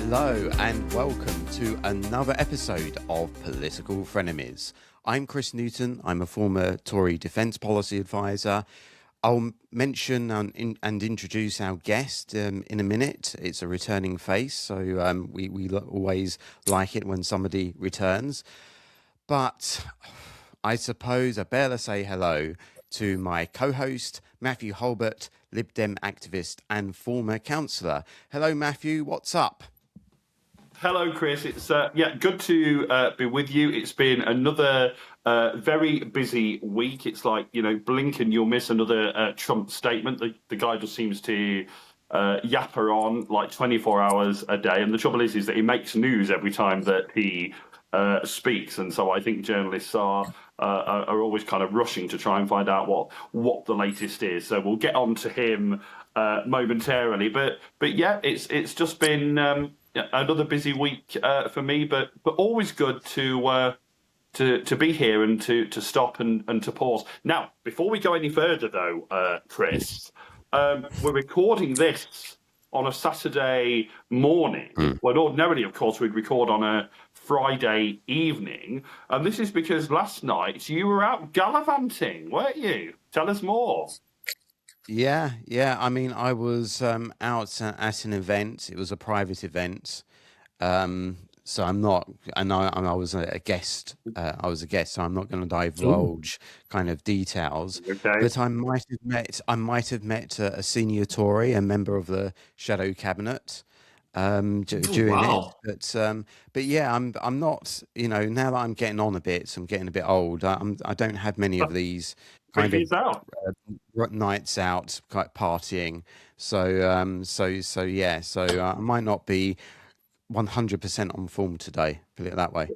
Hello and welcome to another episode of Political Frenemies. I'm Chris Newton. I'm a former Tory Defence Policy Advisor. I'll mention and introduce our guest in a minute. It's a returning face, so we always like it when somebody returns. But I suppose I better say hello to my co-host, Mathew Hulbert, Lib Dem activist and former councillor. Hello, Mathew. What's up? Hello, Chris. It's good to be with you. It's been another very busy week. It's like, blink and you'll miss another Trump statement. The guy just seems to yapper on like 24 hours a day. And the trouble is that he makes news every time that he speaks. And so I think journalists are always kind of rushing to try and find out what the latest is. So we'll get on to him momentarily. But yeah, it's just been another busy week for me, but always good to be here and to stop and to pause. Now, before we go any further, though, Chris, we're recording this on a Saturday morning, when ordinarily, of course, we'd record on a Friday evening, and this is because last night you were out gallivanting, weren't you? Tell us more. Yeah. I mean, I was out at an event. It was a private event, so I'm not. And I was a guest. I was a guest, so I'm not going to divulge kind of details. Okay. But I might have met a senior Tory, a member of the shadow cabinet, during it. But yeah, I'm not. Now that I'm getting on a bit, I'm getting a bit old. I don't have many of these kind of nights out, like partying. So I might not be 100% on form today. Put it that way.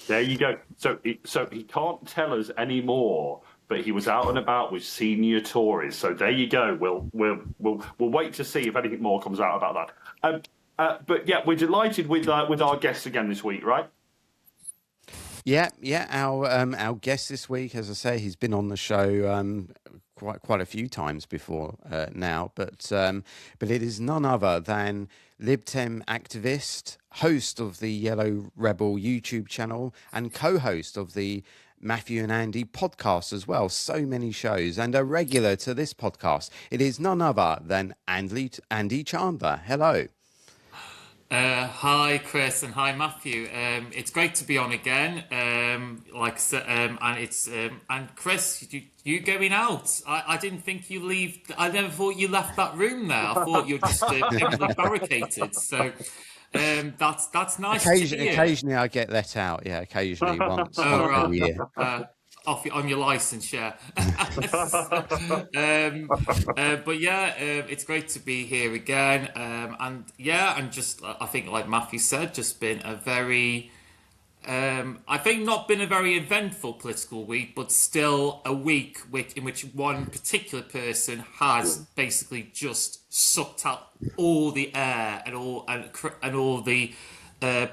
There you go. So he can't tell us any more, but he was out and about with senior Tories. So there you go. We'll wait to see if anything more comes out about that. But yeah, we're delighted with our guests again this week, right? Yeah. Our guest this week, as I say, he's been on the show quite a few times before now, but it is none other than Lib Dem activist, host of the Yellow Rebel YouTube channel, and co-host of the Mathew and Andy podcast as well. So many shows, and a regular to this podcast. It is none other than Andy Chandler. Hello. Hi, Chris, and hi, Mathew. It's great to be on again. And Chris, you going out? I didn't think you leave. I never thought you left that room there. I thought you were just heavily barricaded. So that's nice. Occasionally, I get let out. Yeah, occasionally once a year. On your license, yeah. But yeah, it's great to be here again. And just I think, like Mathew said, just been a very, I think not been a very eventful political week, but still a week in which one particular person has basically just sucked out all the air and all the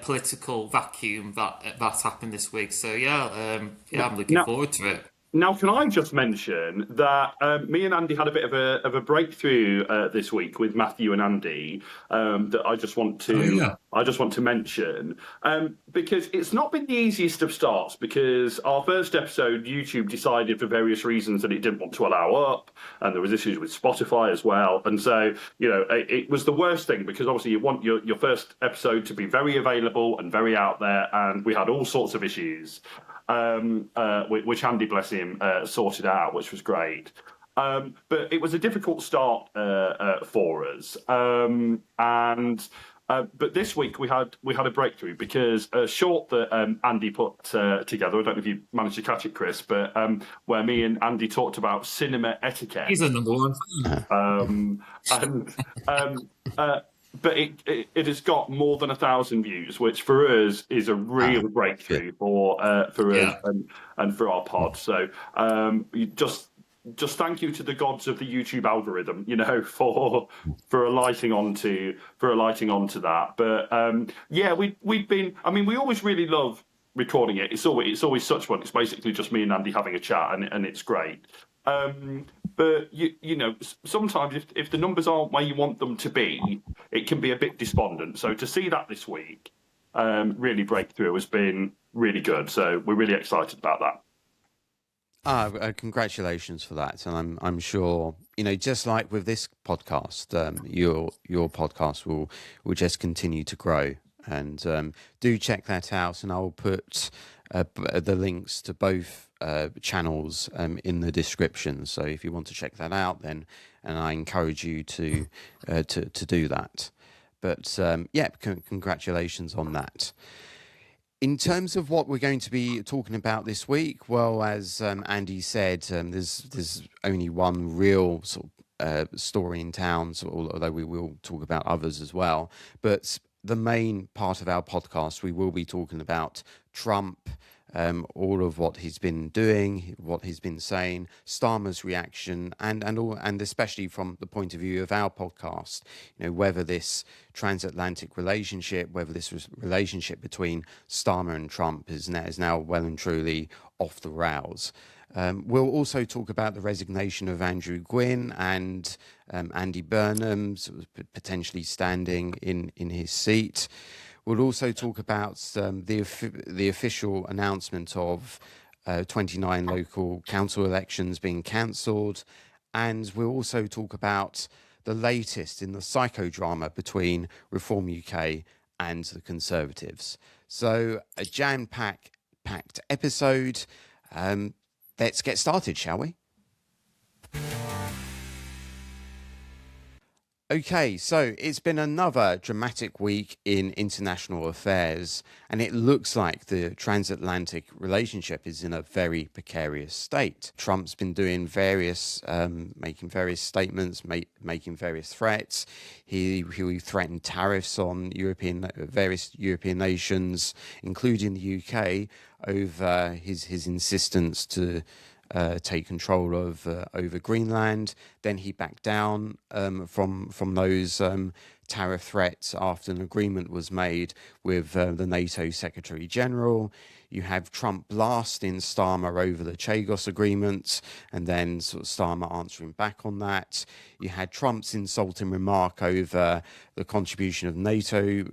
political vacuum that happened this week. So I'm looking forward to it. Now, can I just mention that me and Andy had a bit of a breakthrough this week with Mathew and Andy that I just want to mention because it's not been the easiest of starts, because our first episode YouTube decided for various reasons that it didn't want to allow up, and there was issues with Spotify as well, and so it was the worst thing, because obviously you want your first episode to be very available and very out there, and we had all sorts of issues. Which Andy, bless him, sorted out, which was great. But it was a difficult start for us. But this week we had a breakthrough, because a short that Andy put together, I don't know if you managed to catch it, Chris, but where me and Andy talked about cinema etiquette. He's a number one. But it has got more than 1,000 views, which for us is a real breakthrough for us and for our pod. So just thank you to the gods of the YouTube algorithm, for alighting onto that. But we've been. I mean, we always really love recording it. It's always such fun. It's basically just me and Andy having a chat, and it's great. But sometimes if the numbers aren't where you want them to be, it can be a bit despondent. So to see that this week really break through has been really good. So we're really excited about that. Congratulations for that, and I'm sure just like with this podcast, your podcast will just continue to grow. And do check that out, and I'll put the links to both channels in the description. So if you want to check that out, then and I encourage you to do that. But congratulations on that. In terms of what we're going to be talking about this week, well, as Andy said, there's only one real sort of story in town, although we will talk about others as well. But the main part of our podcast, we will be talking about Trump, all of what he's been doing, what he's been saying, Starmer's reaction, and especially from the point of view of our podcast, whether this transatlantic relationship, whether this relationship between Starmer and Trump is now well and truly off the rails. We'll also talk about the resignation of Andrew Gwynne and Andy Burnham potentially standing in his seat. We'll also talk about the official announcement of 29 local council elections being cancelled. And we'll also talk about the latest in the psychodrama between Reform UK and the Conservatives. So a jam-packed episode. Let's get started, shall we? Okay, so it's been another dramatic week in international affairs, and it looks like the transatlantic relationship is in a very precarious state. Trump's been doing making various statements, making various threats. He threatened tariffs on various European nations, including the UK, over his insistence to take control of over Greenland. Then he backed down from those tariff threats after an agreement was made with the NATO Secretary General. You have Trump blasting Starmer over the Chagos agreement, and then sort of Starmer answering back on that. You had Trump's insulting remark over the contribution of NATO,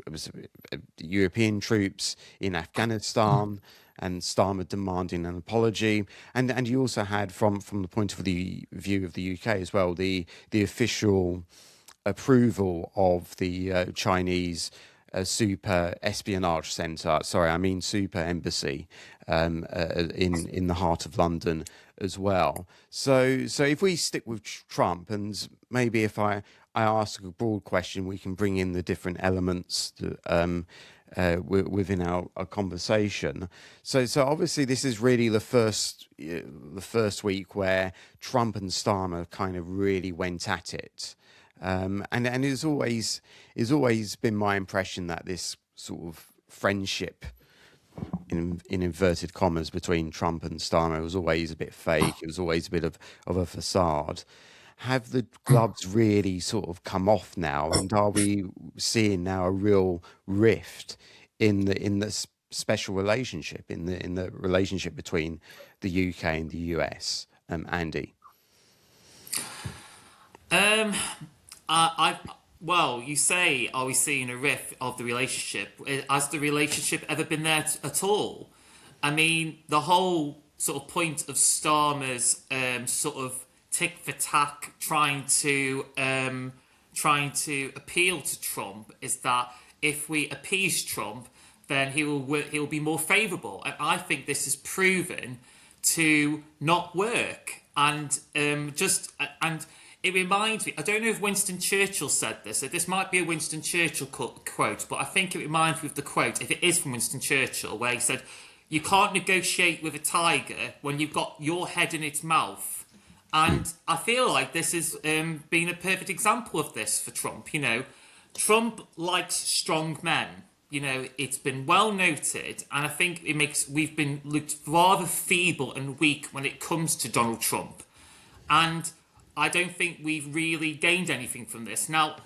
European troops in Afghanistan, and Starmer demanding an apology. And you also had, from the point of the view of the UK as well, the official approval of the Chinese super espionage centre, super embassy in the heart of London as well. So if we stick with Trump, and maybe if I ask a broad question, we can bring in the different elements within our conversation. So obviously this is really the first week where Trump and Starmer kind of really went at it. And it's always been my impression that this sort of friendship, in inverted commas, between Trump and Starmer was always a bit fake. It was always a bit of a facade. Have the gloves really sort of come off now, and are we seeing now a real rift in the special relationship, in the relationship between the UK and the US? Andy? Well, you say, are we seeing a rift of the relationship? Has the relationship ever been there at all? I mean, the whole sort of point of Starmer's sort of tick for tack trying to appeal to Trump is that if we appease Trump, then he will be more favourable. And I think this is proven to not work. And it reminds me, I don't know if Winston Churchill said this, so this might be a Winston Churchill quote, but I think it reminds me of the quote, if it is from Winston Churchill, where he said, "You can't negotiate with a tiger when you've got your head in its mouth." And I feel like this has been a perfect example of this for Trump. Trump likes strong men. It's been well noted, and I think we've been looked rather feeble and weak when it comes to Donald Trump. And I don't think we've really gained anything from this. Now,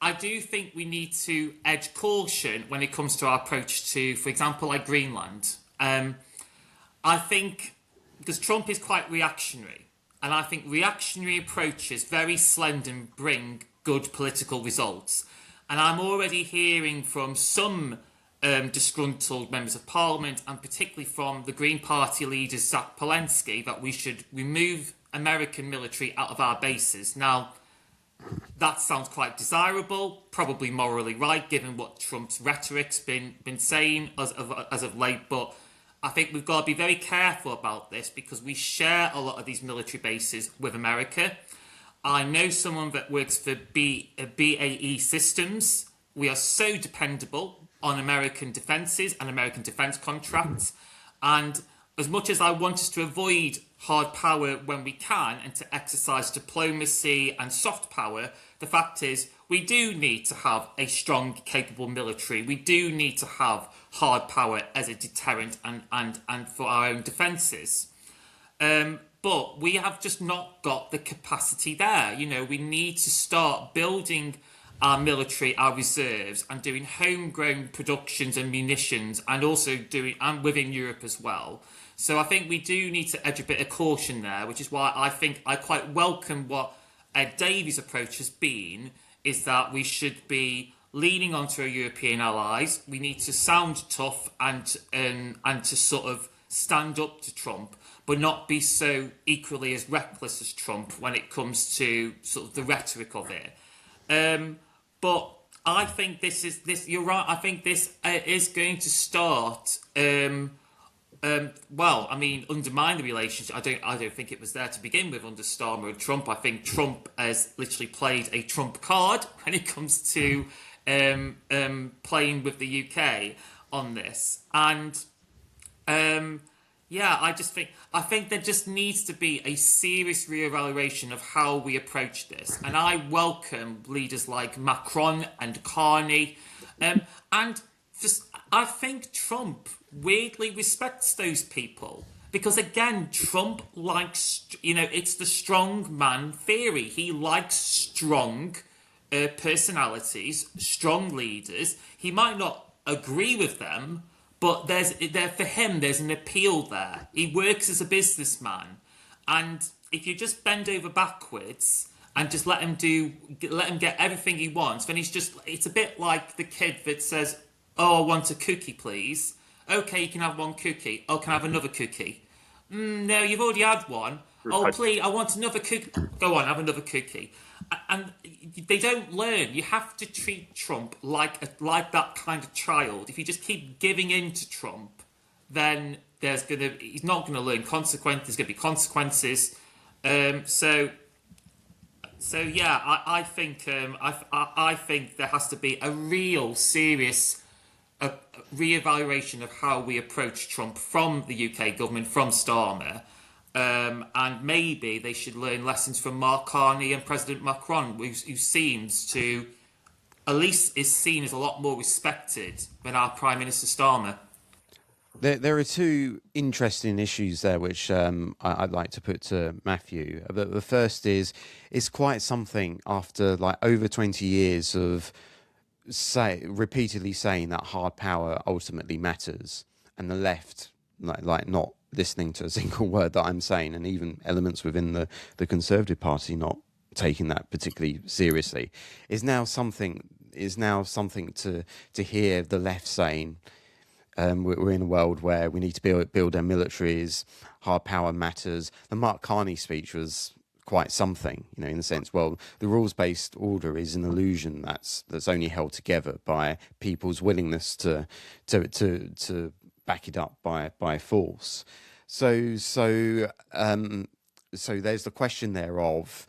I do think we need to edge caution when it comes to our approach to, for example, like Greenland. I think, because Trump is quite reactionary, and I think reactionary approaches very seldom bring good political results. And I'm already hearing from some disgruntled members of parliament, and particularly from the Green Party leader Zach Polensky, that we should remove American military out of our bases. Now, that sounds quite desirable, probably morally right, given what Trump's rhetoric's been saying as of late. But I think we've got to be very careful about this, because we share a lot of these military bases with America. I know someone that works for BAE Systems. We are so dependable on American defences and American defence contracts. And as much as I want us to avoid hard power when we can and to exercise diplomacy and soft power, the fact is we do need to have a strong, capable military. We do need to have hard power as a deterrent and for our own defences. But we have just not got the capacity there. You know, we need to start building our military, our reserves, and doing homegrown productions and munitions, and also and within Europe as well. So I think we do need to edge a bit of caution there, which is why I think I quite welcome what Ed Davies' approach has been, is that we should be leaning onto our European allies. We need to sound tough and to sort of stand up to Trump, but not be so equally as reckless as Trump when it comes to sort of the rhetoric of it. But I think this. You're right. I think this is going to start. Well, I mean, undermine the relationship. I don't think it was there to begin with under Starmer and Trump. I think Trump has literally played a trump card when it comes to playing with the UK on this. And yeah, I think there just needs to be a serious reevaluation of how we approach this. And I welcome leaders like Macron and Carney, and just I think Trump weirdly respects those people, because again, Trump likes, you know, it's the strong man theory. He likes strong personalities, strong leaders. He might not agree with them, but for him, there's an appeal there. He works as a businessman, and if you just bend over backwards and just let him get everything he wants, then it's a bit like the kid that says, "Oh, I want a cookie, please." Okay, you can have one cookie. Oh, can I have another cookie? No, you've already had one. Oh, please, I want another cookie. Go on, have another cookie. And they don't learn. You have to treat Trump like that kind of child. If you just keep giving in to Trump, then he's not gonna learn consequences. There's gonna be consequences. So yeah, I think there has to be a real serious reevaluation of how we approach Trump from the UK government, from Starmer. And maybe they should learn lessons from Mark Carney and President Macron, who seems to, at least is seen as a lot more respected than our Prime Minister Starmer. There are two interesting issues there which I'd like to put to Mathew. The first is, it's quite something after like over 20 years of repeatedly saying that hard power ultimately matters, and the left like not listening to a single word that I'm saying, and even elements within the Conservative Party not taking that particularly seriously, is now something to hear the left saying we're in a world where we need to build our militaries, hard power matters. The Mark Carney speech was quite something, you know, in the sense, well, the rules-based order is an illusion that's only held together by people's willingness to back it up by force. So there's the question there of,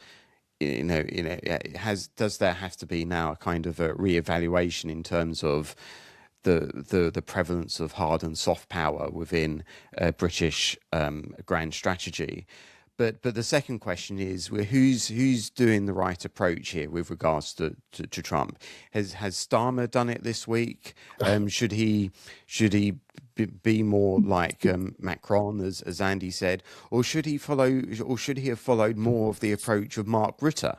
does there have to be now a kind of a reevaluation in terms of the prevalence of hard and soft power within British grand strategy? But the second question is, who's doing the right approach here with regards to Trump? Has Starmer done it this week? Should he be more like Macron, as Andy said, or should he have followed more of the approach of Mark Rutte,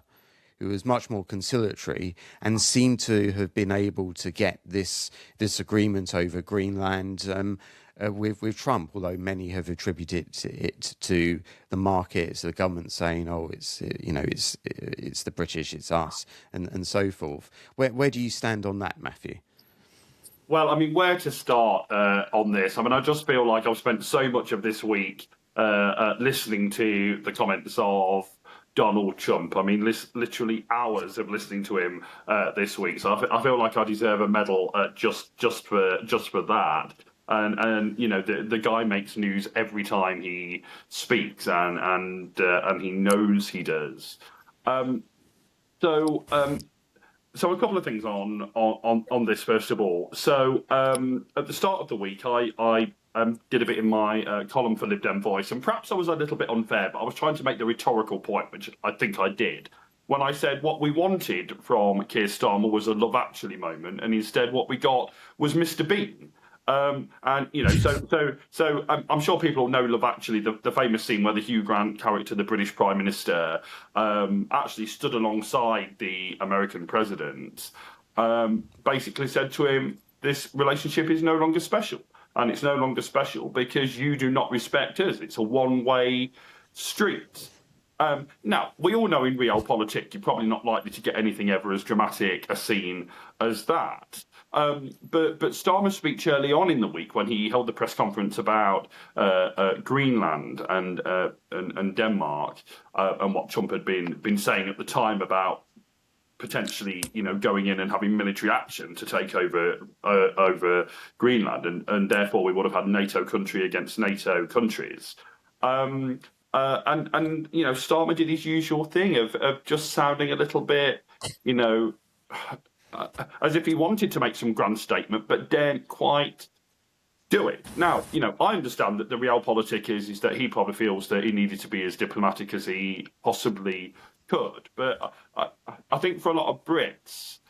who was much more conciliatory and seemed to have been able to get this agreement over Greenland with Trump, although many have attributed it to the markets, the government saying, "Oh, it's it's the British, it's us," and so forth. Where do you stand on that, Mathew? Well, I mean, where to start on this? I mean, I just feel like I've spent so much of this week listening to the comments of Donald Trump. I mean, literally hours of listening to him this week. So I feel like I deserve a medal just for that. And the guy makes news every time he speaks, and he knows he does. So a couple of things on this first of all. So at the start of the week, I did a bit in my column for Lib Dem Voice, and perhaps I was a little bit unfair, but I was trying to make the rhetorical point, which I think I did, when I said what we wanted from Keir Starmer was a Love Actually moment, and instead what we got was Mr. Bean. And I'm sure people know Love Actually, the famous scene where the Hugh Grant character, the British Prime Minister, actually stood alongside the American president, basically said to him, "This relationship is no longer special, and it's no longer special because you do not respect us. It's a one-way street." Now, we all know in realpolitik you're probably not likely to get anything ever as dramatic a scene as that. But Starmer's speech early on in the week, when he held the press conference about Greenland and Denmark, and what Trump had been saying at the time about potentially, going in and having military action to take over Greenland, and therefore we would have had NATO country against NATO countries. Starmer did his usual thing of just sounding a little bit, as if he wanted to make some grand statement, but daren't quite do it. Now, I understand that the realpolitik is that he probably feels that he needed to be as diplomatic as he possibly could. But I think for a lot of Brits,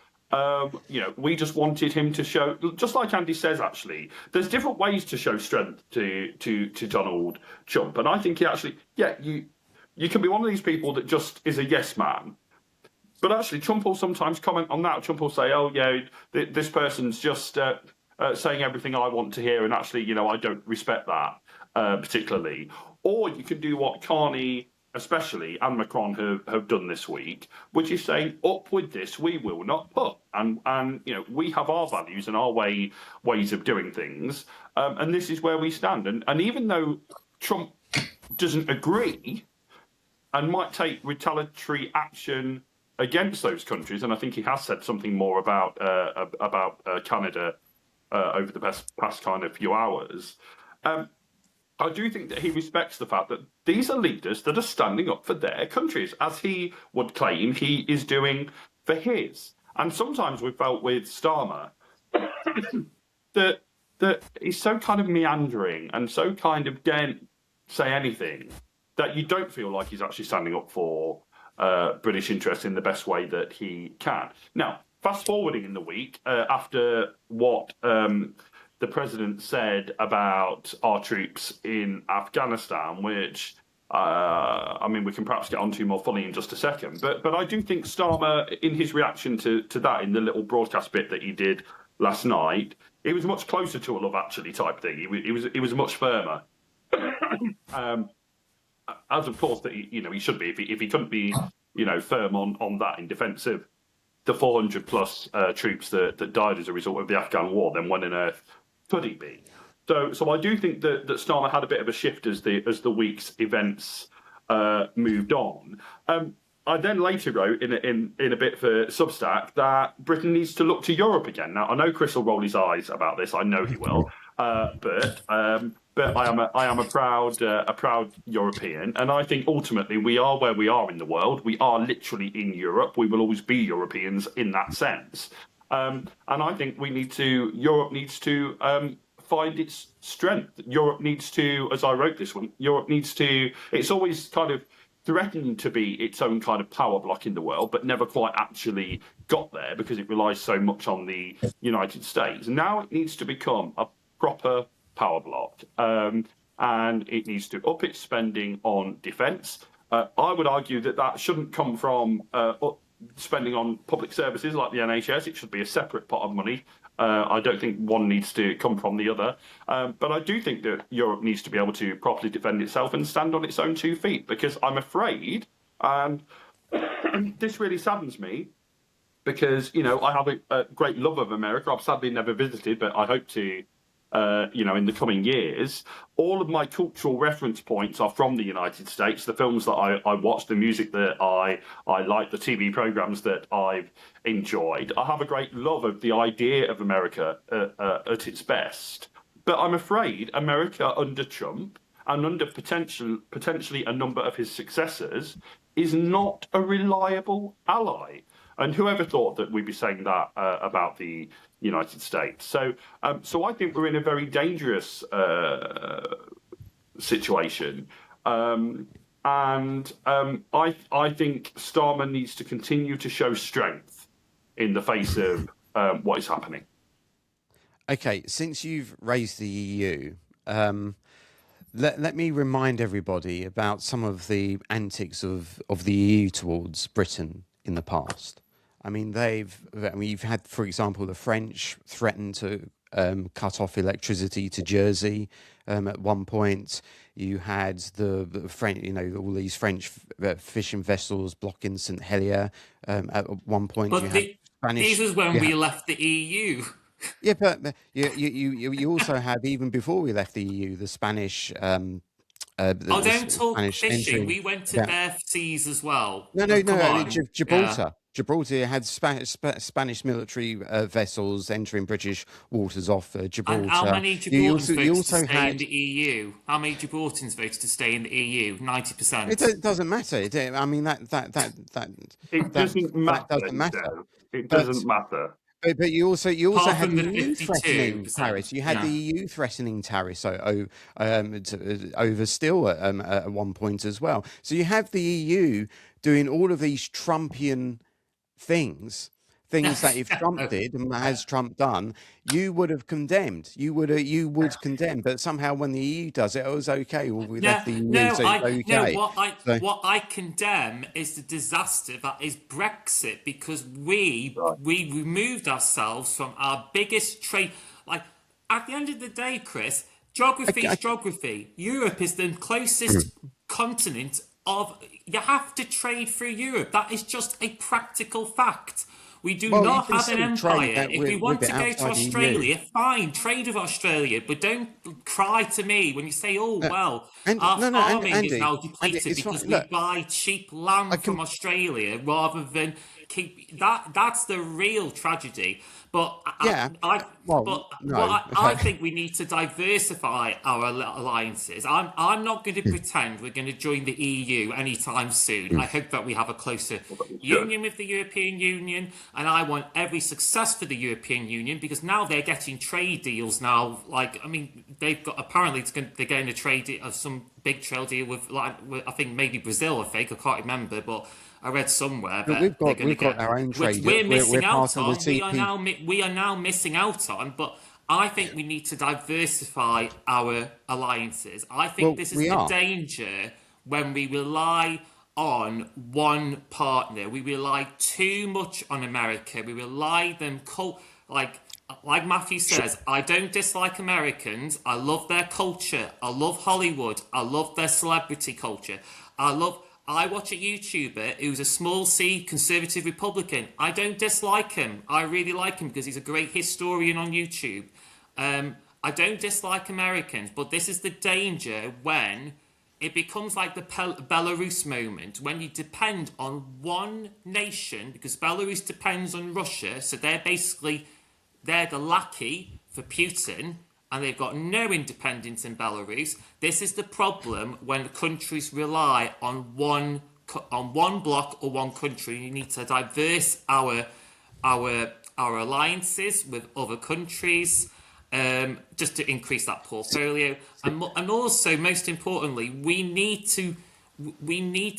we just wanted him to show, just like Andy says, actually, there's different ways to show strength to Donald Trump. And I think he actually, you can be one of these people that just is a yes man. But actually, Trump will sometimes comment on that. Trump will say, "Oh, yeah, this person's just saying everything I want to hear, and actually, I don't respect that particularly." Or you can do what Carney, especially, and Macron have done this week, which is saying, "Up with this, we will not put." And we have our values and our ways of doing things, and this is where we stand. And even though Trump doesn't agree and might take retaliatory action against those countries, and I think he has said something more about Canada over the past kind of few hours. I do think that he respects the fact that these are leaders that are standing up for their countries, as he would claim he is doing for his. And sometimes we've felt with Starmer that he's so kind of meandering and so kind of daren't say anything that you don't feel like he's actually standing up for British interests in the best way that he can. Now, fast forwarding in the week, after what the president said about our troops in Afghanistan, which we can perhaps get onto more fully in just a second. But I do think Starmer, in his reaction to that, in the little broadcast bit that he did last night, he was much closer to a Love Actually type thing. He was much firmer. As of course that he should be, if he couldn't be firm on that in defence of the 400 plus troops that died as a result of the Afghan war, then when on earth could he be? So I do think that Starmer had a bit of a shift as the week's events moved on. I then later wrote in a bit for Substack that Britain needs to look to Europe again. Now I know Chris will roll his eyes about this. I know he will, but I am a proud European, and I think ultimately we are where we are in the world. We are literally in Europe. We will always be Europeans in that sense. And I think Europe needs to find its strength. Europe needs to, as I wrote this one, it's always kind of threatened to be its own kind of power block in the world, but never quite actually got there because it relies so much on the United States. Now it needs to become a proper power block, and it needs to up its spending on defence. I would argue that shouldn't come from spending on public services like the NHS. It should be a separate pot of money. I don't think one needs to come from the other. But I do think that Europe needs to be able to properly defend itself and stand on its own 2 feet, because I'm afraid, and this really saddens me, because, I have a great love of America. I've sadly never visited, but I hope to, in the coming years. All of my cultural reference points are from the United States. The films that I watch, the music that I like, the TV programs that I've enjoyed. I have a great love of the idea of America at its best. But I'm afraid America under Trump and under potentially a number of his successors is not a reliable ally. And whoever thought that we'd be saying that about the United States? So I think we're in a very dangerous situation. I think Starmer needs to continue to show strength in the face of what is happening. Okay, since you've raised the EU, let me remind everybody about some of the antics of the EU towards Britain in the past. I mean, you've had, for example, the French threaten to cut off electricity to Jersey at one point. You had the French, all these French fishing vessels blocking St Helier at one point. But this is when we left the EU. Yeah, but you also have, even before we left the EU, the Spanish. Don't talk Spanish fishing. entry. We went to their seas as well. No, Gibraltar. Yeah. Gibraltar had Spanish military vessels entering British waters off Gibraltar. And how many Gibraltars voted to stay in the EU? How many Gibraltars voted to stay in the EU? 90%. It doesn't matter. It doesn't matter. It doesn't matter. But you also had the EU 52%. threatening tariffs. You had the EU threatening tariffs over steel at one point as well. So you have the EU doing all of these Trumpian things that if Trump did and has Trump done, you would have condemned. You would condemn. But somehow when the EU does it, it was okay. Well, we left the EU, so it's okay. What I condemn is the disaster that is Brexit, because we removed ourselves from our biggest trade. Like, at the end of the day, Chris, geography is geography. Europe is the closest continent of. You have to trade through Europe. That is just a practical fact. We do not have an empire. If we want to go to Australia, fine, trade with Australia, but don't cry to me when you say, "Oh, well, our farming is now depleted because we buy cheap land from Australia rather than keep that." That's the real tragedy. But I think we need to diversify our alliances. I'm not going to pretend we're going to join the EU anytime soon. I hope that we have a closer union with the European Union, and I want every success for the European Union, because now they're getting trade deals now. Like, I mean, they've got, apparently they're getting a trade deal, some big trade deal with I think maybe Brazil. I can't remember, but I read somewhere that we've got our own trade. We're missing out on. We are now missing out on. But I think we need to diversify our alliances. I think this is the danger when we rely on one partner. We rely too much on America. We rely them like Mathew says. I don't dislike Americans. I love their culture. I love Hollywood. I love their celebrity culture. I watch a YouTuber who's a small C conservative Republican. I don't dislike him. I really like him because he's a great historian on YouTube. I don't dislike Americans, but this is the danger when it becomes like the Belarus moment, when you depend on one nation, because Belarus depends on Russia, so they're the lackey for Putin, and they've got no independence in Belarus. This is the problem when countries rely on one bloc or one country. You need to diverse our alliances with other countries, just to increase that portfolio. And also, most importantly, we need to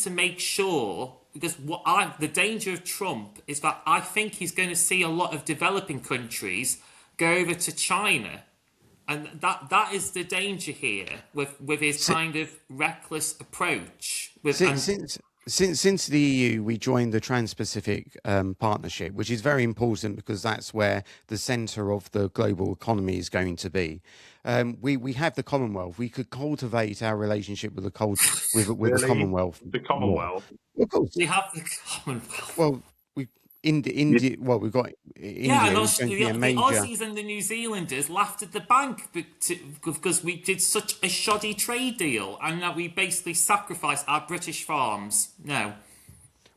make sure, because the danger of Trump is that I think he's going to see a lot of developing countries go over to China. And that is the danger here with his kind of reckless approach. Since the EU, we joined the Trans-Pacific Partnership, which is very important because that's where the centre of the global economy is going to be. We have the Commonwealth. We could cultivate our relationship with the Really? Commonwealth The more. Commonwealth? Of course. We have the Commonwealth. Well, we India. Well, we've got Yeah, India and is going to be a The major. Aussies and the New Zealanders laughed at the bank because we did such a shoddy trade deal, and now we basically sacrificed our British farms. No,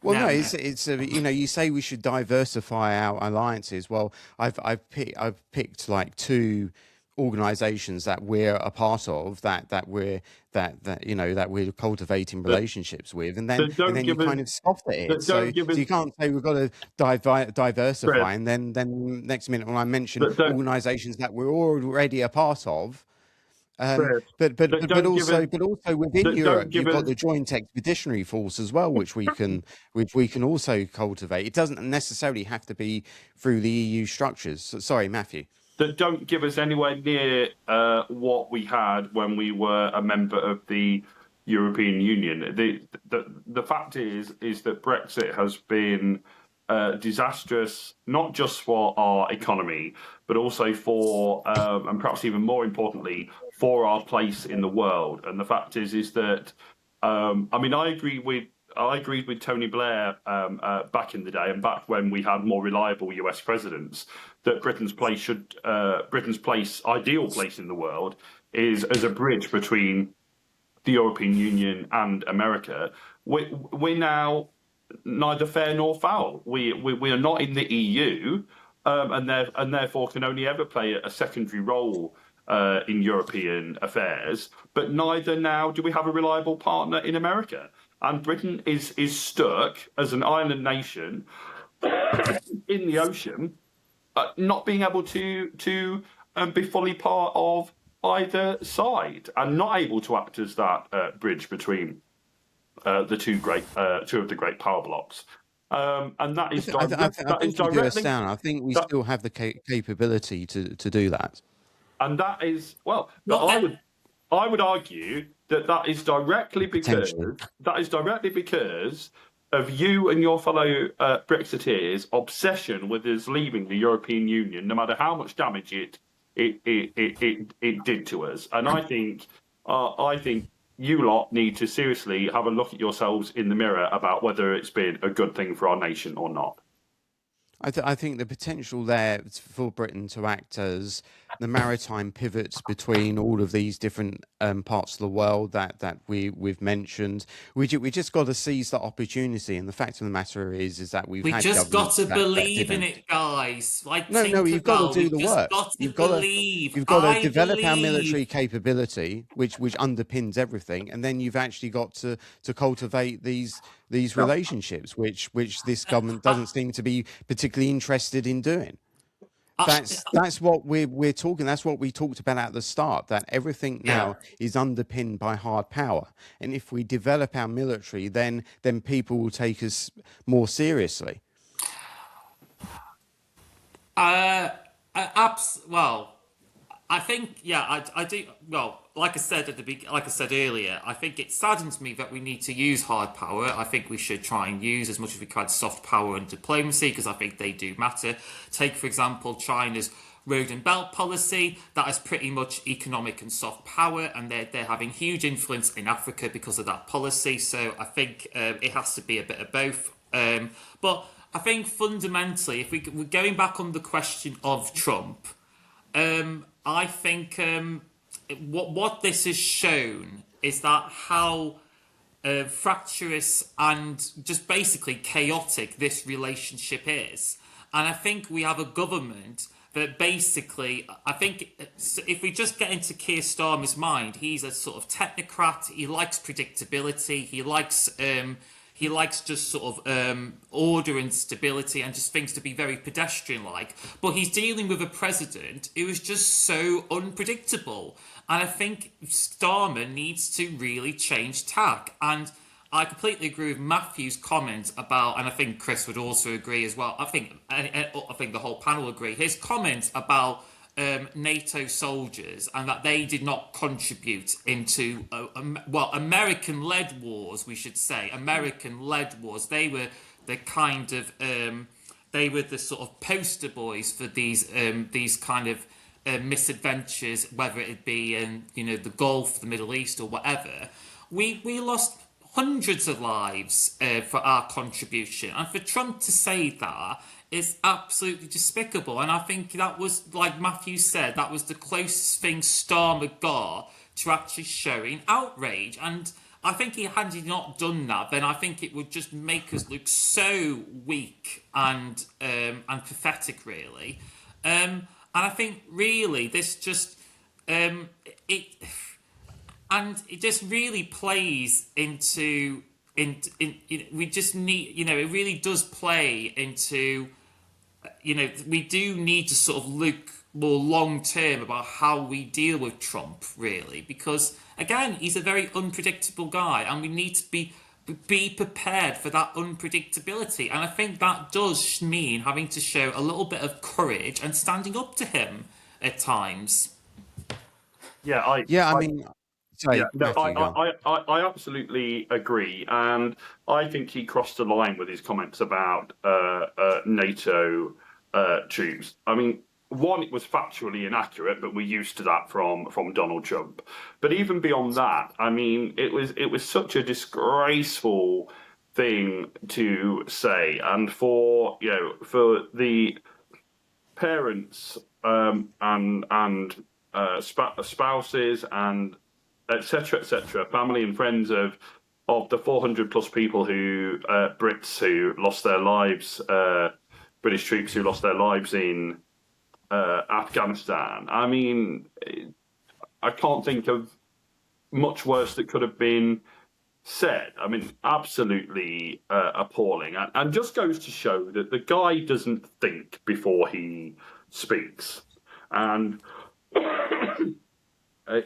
Well, no, no. you say we should diversify our alliances. Well, I've picked like two organisations that we're a part of that we're cultivating That, relationships with, and then that don't you give us kind of scoff at it. that don't give So us you can't say we've got to Chris, diversify, and then next minute when I mention that don't organisations that we're already a part of. Chris, that But don't give us also within that don't Europe, give you've got us the Joint Expeditionary Force as well, which we can also cultivate. It doesn't necessarily have to be through the EU structures. Sorry, Matthew. that don't give us anywhere near what we had when we were a member of the European Union. The fact is that Brexit has been disastrous, not just for our economy, but also for, and perhaps even more importantly, for our place in the world. And the fact is that, I mean, I agreed with Tony Blair back in the day, and back when we had more reliable US presidents, that Britain's ideal place in the world, is as a bridge between the European Union and America. We're now neither fair nor foul. We are not in the EU, and therefore can only ever play a secondary role in European affairs. But neither now do we have a reliable partner in America. And Britain is stuck as an island nation in the ocean, not being able to be fully part of either side, and not able to act as that bridge between the two of the great power blocks. And that is I think you do us directly down. I think we that, still have the capability to do that. and that is well. But Not that. I would argue that is directly Potentially. because of you and your fellow Brexiteers' obsession with us leaving the European Union, no matter how much damage it did to us. And I think you lot need to seriously have a look at yourselves in the mirror about whether it's been a good thing for our nation or not. I think the potential there for Britain to act as the maritime pivots between all of these different parts of the world that we've mentioned. We just got to seize that opportunity. And the fact of the matter is that We had just got governments to that believe in didn't. it, guys. Like No, you've got to Tinkerbell, do we've the just work. got to believe. You've got to I develop our believe. military capability, which underpins everything, and then you've actually got to cultivate these relationships, which this government doesn't seem to be particularly interested in doing. That's what we're talking. That's what we talked about at the start. That everything now is underpinned by hard power, and if we develop our military, then people will take us more seriously. Well, I think I do. Well, like I said earlier, I think it saddens me that we need to use hard power. I think we should try and use as much as we can soft power and diplomacy, because I think they do matter. Take, for example, China's road and belt policy. That is pretty much economic and soft power, and they're having huge influence in Africa because of that policy. So I think it has to be a bit of both. But I think fundamentally, if we're going back on the question of Trump, I think what this has shown is that how fractious and just basically chaotic this relationship is. And I think we have a government that basically, I think if we just get into Keir Starmer's mind, he's a sort of technocrat. He likes predictability. He likes just sort of order and stability, and just things to be very pedestrian-like. But he's dealing with a president who is just so unpredictable. And I think Starmer needs to really change tack. And I completely agree with Matthew's comment about, and I think Chris would also agree as well. I think the whole panel agree. His comment about NATO soldiers and that they did not contribute into, American-led wars, we should say. American-led wars. They were the kind of, they were the sort of poster boys for these kind of misadventures, whether it be in, the Gulf, the Middle East, or whatever. We lost hundreds of lives for our contribution, and for Trump to say that is absolutely despicable. And I think that was, like Mathew said, that was the closest thing Starmer got to actually showing outrage. And I think had he not done that, then I think it would just make us look so weak and pathetic, really. And I think really this just it just really plays into we just need, it really does play into, we do need to sort of look more long term about how we deal with Trump, really, because again, he's a very unpredictable guy, and we need to be prepared for that unpredictability. And I think that does mean having to show a little bit of courage and standing up to him at times. I mean, sorry, Matthew, I absolutely agree, and I think he crossed the line with his comments about NATO troops. I mean, one, it was factually inaccurate, but we're used to that from Donald Trump. But even beyond that, I mean, it was such a disgraceful thing to say, and for the parents and spouses and etc., family and friends of the 400 plus people Brits who lost their lives, British troops who lost their lives in Afghanistan. I mean, I can't think of much worse that could have been said. I mean, absolutely appalling, and just goes to show that the guy doesn't think before he speaks, and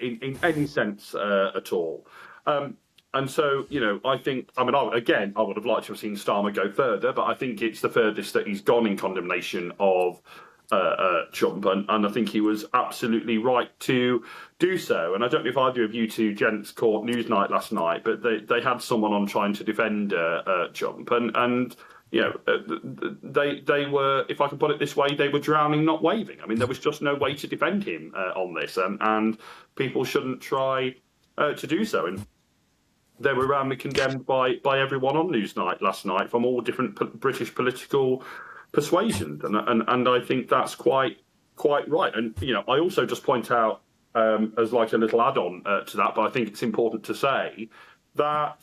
in any sense at all. And so, I think, I would have liked to have seen Starmer go further, but I think it's the furthest that he's gone in condemnation of Trump, and I think he was absolutely right to do so. And I don't know if either of you two gents caught Newsnight last night, but they had someone on trying to defend Trump, and they were, if I can put it this way, they were drowning, not waving. I mean, there was just no way to defend him on this, and people shouldn't try to do so. And they were roundly condemned by everyone on Newsnight last night from all different British political persuasions, and I think that's quite right. And I also just point out as like a little add-on to that, but I think it's important to say that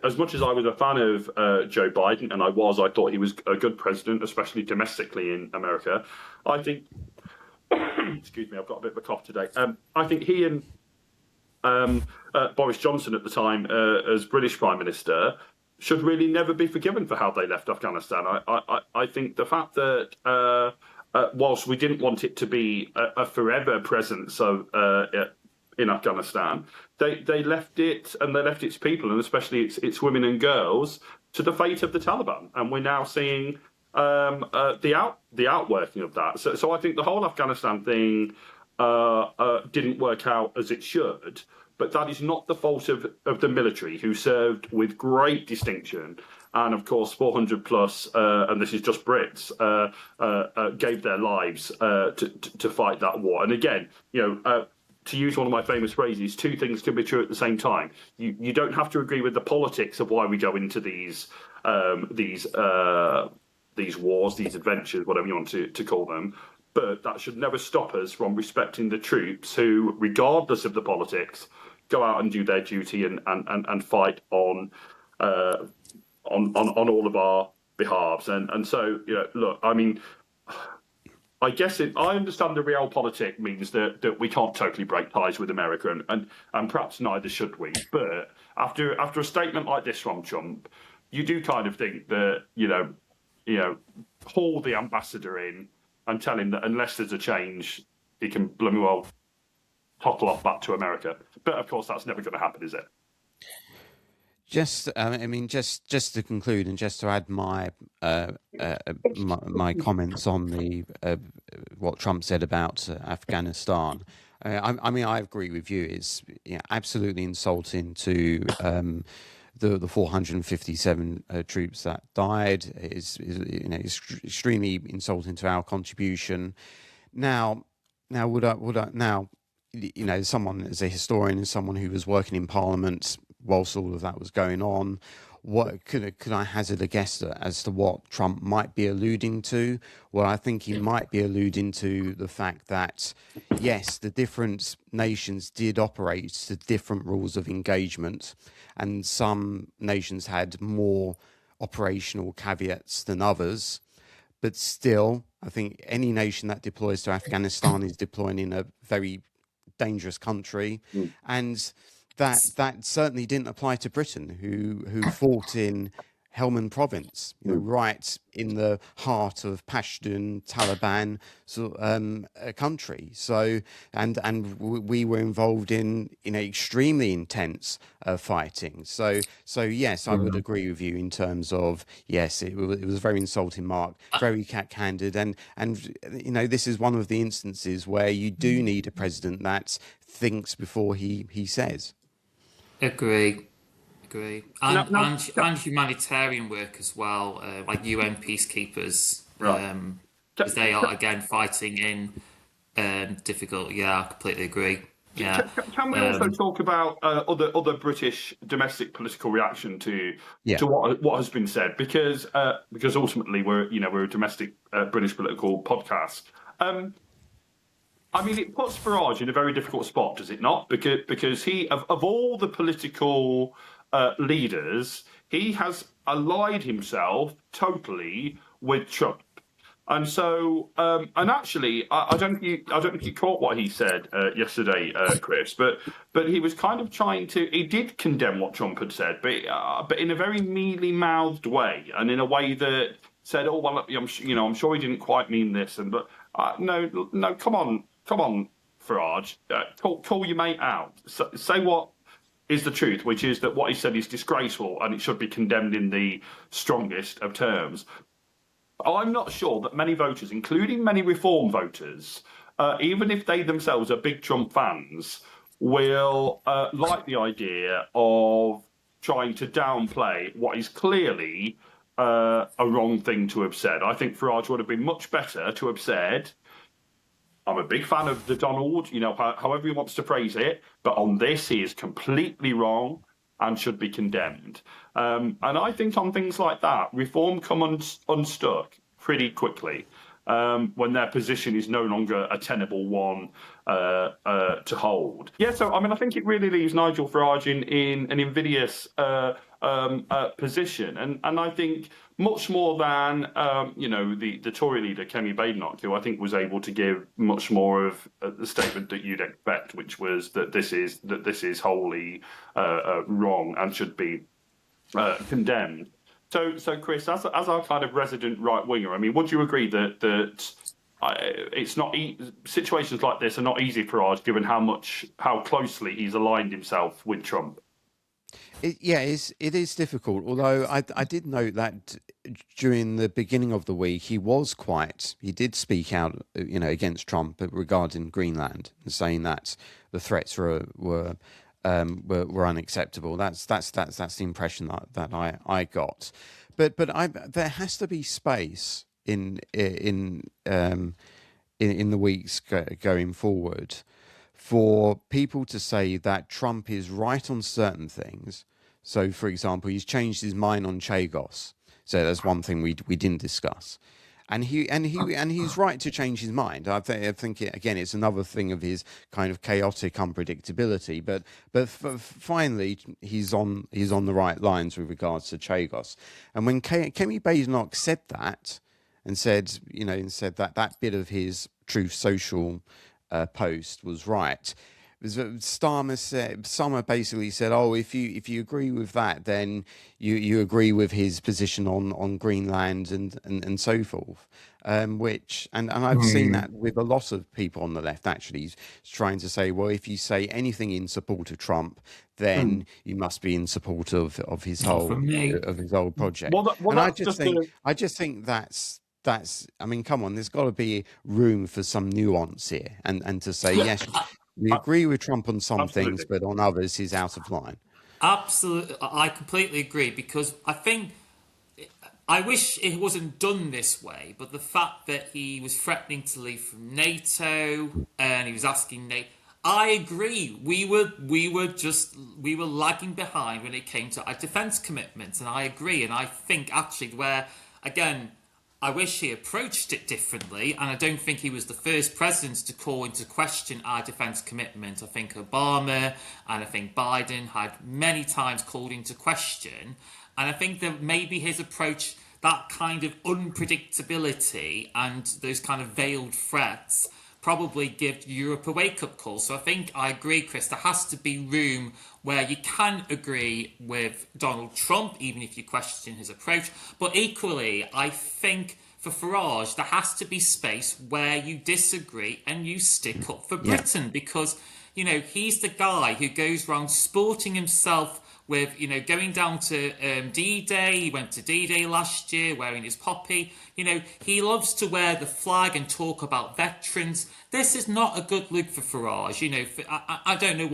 as much as I was a fan of Joe Biden, and I thought he was a good president, especially domestically in America. I think, excuse me, I've got a bit of a cough today. I think he and Boris Johnson at the time, as British Prime Minister, should really never be forgiven for how they left Afghanistan. I think the fact that whilst we didn't want it to be a forever presence of in Afghanistan, they left it, and they left its people, and especially its women and girls, to the fate of the Taliban. And we're now seeing the outworking of that. So I think the whole Afghanistan thing didn't work out as it should. But that is not the fault of the military, who served with great distinction. And of course, 400 plus, and this is just Brits, gave their lives to fight that war. And again, to use one of my famous phrases, two things can be true at the same time. You don't have to agree with the politics of why we go into these wars, these adventures, whatever you want to call them. But that should never stop us from respecting the troops who, regardless of the politics, go out and do their duty and fight on all of our behalves. And so, look, I mean, I guess I understand the realpolitik means that we can't totally break ties with America, and perhaps neither should we. But after a statement like this from Trump, you do kind of think that, haul the ambassador in and tell him that unless there's a change, he can blooming well topple off back to America. But of course, that's never going to happen, is it? just to conclude and just to add my comments on the what Trump said about Afghanistan. I agree with you. It's absolutely insulting to the 457 troops that died. Is extremely insulting to our contribution. Now, someone as a historian and someone who was working in Parliament whilst all of that was going on, what could I hazard a guess as to what Trump might be alluding to? Well, I think he might be alluding to the fact that, yes, the different nations did operate to different rules of engagement, and some nations had more operational caveats than others. But still, I think any nation that deploys to Afghanistan is deploying in a very dangerous country, and that certainly didn't apply to Britain, who fought in Helmand Province, right in the heart of Pashtun Taliban country. So, and we were involved in extremely intense fighting. So yes, I would agree with you in terms of yes, it was very insulting, Mark, very cat-handed, and this is one of the instances where you do need a president that thinks before he says. Agree. And humanitarian work as well, like UN peacekeepers, because they are again fighting in difficult. Yeah, I completely agree. Yeah. Can we also talk about other British domestic political reaction to what has been said? Because ultimately we're a domestic British political podcast. It puts Farage in a very difficult spot, does it not? Because he, of all the political leaders, he has allied himself totally with Trump, and so and actually, I don't think you caught what he said yesterday, Chris, but he was kind of he did condemn what Trump had said, but in a very mealy-mouthed way, and in a way that said, "Oh well, I'm sure he didn't quite mean this," no, come on, Farage, call your mate out. Say what is the truth, which is that what he said is disgraceful and it should be condemned in the strongest of terms. I'm not sure that many voters, including many Reform voters, even if they themselves are big Trump fans, will like the idea of trying to downplay what is clearly a wrong thing to have said. I think Farage would have been much better to have said, I'm a big fan of the Donald, however he wants to phrase it, but on this he is completely wrong and should be condemned. And I think on things like that, Reform come unstuck pretty quickly when their position is no longer a tenable one to hold. Yeah, so I think it really leaves Nigel Farage in an invidious position, and I think much more than the Tory leader Kemi Badenoch, who I think was able to give much more of the statement that you'd expect, which was that this is wholly wrong and should be condemned. So Chris, as our kind of resident right winger, would you agree that it's not situations like this are not easy for Farage, given how closely he's aligned himself with Trump? It is difficult. Although I did note that during the beginning of the week he did speak out, against Trump regarding Greenland, and saying that the threats were unacceptable. That's the impression that I got. But there has to be space in the weeks going forward for people to say that Trump is right on certain things. So, for example, he's changed his mind on Chagos. So that's one thing we didn't discuss. And he's right to change his mind. I think it's another thing of his kind of chaotic unpredictability. But finally, he's on the right lines with regards to Chagos. And when Kemi Badenoch said that, and said that bit of his Truth Social post was right, Starmer basically said, "Oh, if you agree with that, then you agree with his position on Greenland and so forth." which and I've seen that with a lot of people on the left actually trying to say, well, if you say anything in support of Trump, then you must be in support of his Not whole from me. project. Well, And that's just I just think that's I mean, come on, there's got to be room for some nuance here, and to say yes, we agree with Trump on some things, absolutely. but on others he's out of line. Absolutely, I completely agree, because I wish it wasn't done this way, but the fact that he was threatening to leave from NATO and he was asking NATO, I agree. We were lagging behind when it came to our defence commitments, and I agree. And I think actually where again, I wish he approached it differently, and I don't think he was the first president to call into question our defence commitment. I think Obama and I think Biden had many times called into question, and I think that maybe his approach, that kind of unpredictability and those kind of veiled threats, probably give Europe a wake-up call. So I think I agree, Chris, there has to be room where you can agree with Donald Trump, even if you question his approach. But equally, I think for Farage, there has to be space where you disagree and you stick up for Britain, because, you know, he's the guy who goes around sporting himself with, you know, going down to D-Day. He went to D-Day last year wearing his poppy. You know, he loves to wear the flag and talk about veterans. This is not a good look for Farage. You know, I don't know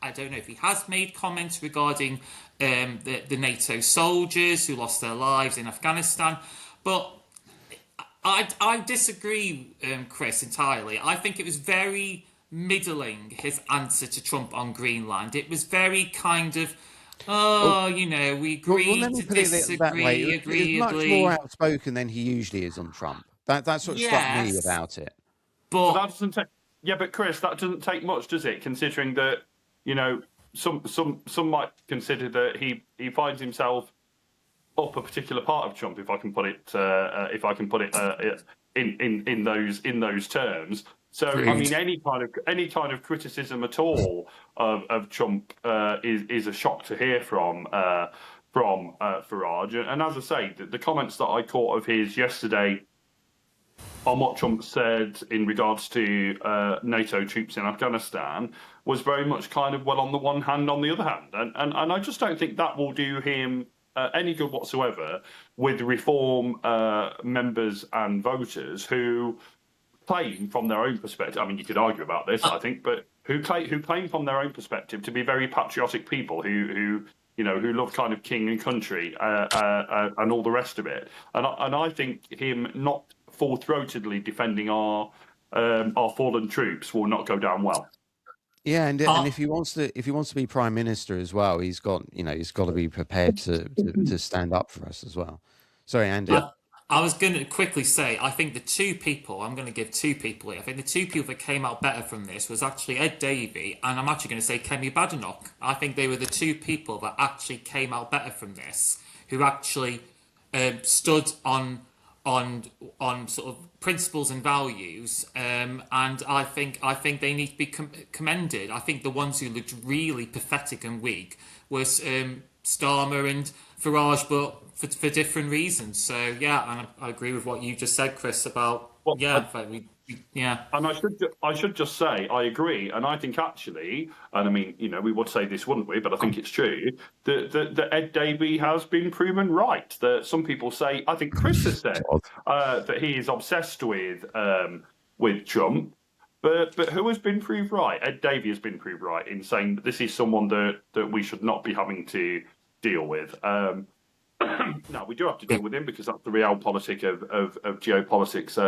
I don't know if he has made comments regarding the NATO soldiers who lost their lives in Afghanistan, but I disagree, Chris, entirely. I think it was very middling, his answer to Trump on Greenland. It was very kind of, you know, we agree Let me to put it that way. disagree It was much agreeably. more outspoken than he usually is on Trump. That's what struck me Yes, about it. But that but doesn't take. Yeah, but Chris, that doesn't take much, does it? Considering that, you know, some might consider that he finds himself up a particular part of Trump, if I can put it in those terms. So I mean, any kind of criticism at all of Trump is a shock to hear from Farage. And as I say, the comments that I caught of his yesterday on what Trump said in regards to NATO troops in Afghanistan was very much kind of, well, on the one hand, on the other hand, and I just don't think that will do him any good whatsoever with Reform members and voters who claim from their own perspective. I mean, you could argue about this, I think, but who claim from their own perspective to be very patriotic people who love kind of king and country and all the rest of it. And I think him not full-throatedly defending our fallen troops will not go down well. Yeah, and if he wants to be prime minister as well, he's got to be prepared to stand up for us as well. Sorry, Andy. I was going to quickly say, I think I'm going to give two people here. I think the two people that came out better from this was actually Ed Davey, and I'm actually going to say Kemi Badenoch. I think they were the two people that actually came out better from this, who actually stood on sort of principles and values, and I think they need to be commended. I think the ones who looked really pathetic and weak was Starmer and Farage, but for different reasons. So yeah, and I agree with what you just said, Chris, about And I should just say I agree, and I think actually, and I mean, you know, we would say this, wouldn't we? But I think it's true that Ed Davey has been proven right. That some people say, I think Chris has said that he is obsessed with Trump. But who has been proved right? Ed Davey has been proved right in saying that this is someone that we should not be having to deal with. Now, we do have to deal with him because that's the realpolitik of geopolitics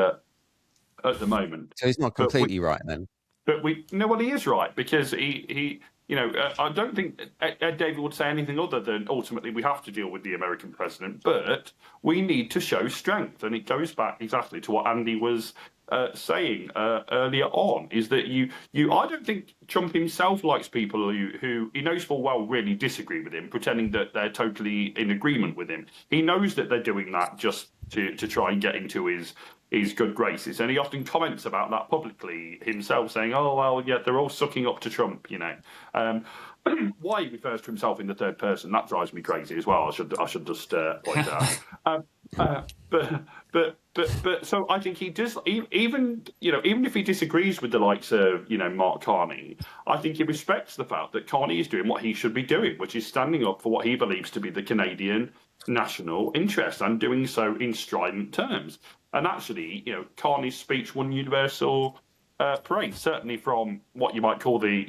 at the moment. So he's not completely right then. But he is right, because he I don't think Ed Davey would say anything other than ultimately we have to deal with the American president, but we need to show strength. And it goes back exactly to what Andy was saying earlier on, is that I don't think Trump himself likes people who he knows full well really disagree with him, pretending that they're totally in agreement with him. He knows that they're doing that just to try and get into his good graces, and he often comments about that publicly himself, saying, "Oh well, yeah, they're all sucking up to Trump," you know. Why he refers to himself in the third person, that drives me crazy as well. I should just point out. But But so I think he does, even if he disagrees with the likes of Mark Carney, I think he respects the fact that Carney is doing what he should be doing, which is standing up for what he believes to be the Canadian national interest and doing so in strident terms. And actually, Carney's speech won universal praise, certainly from what you might call the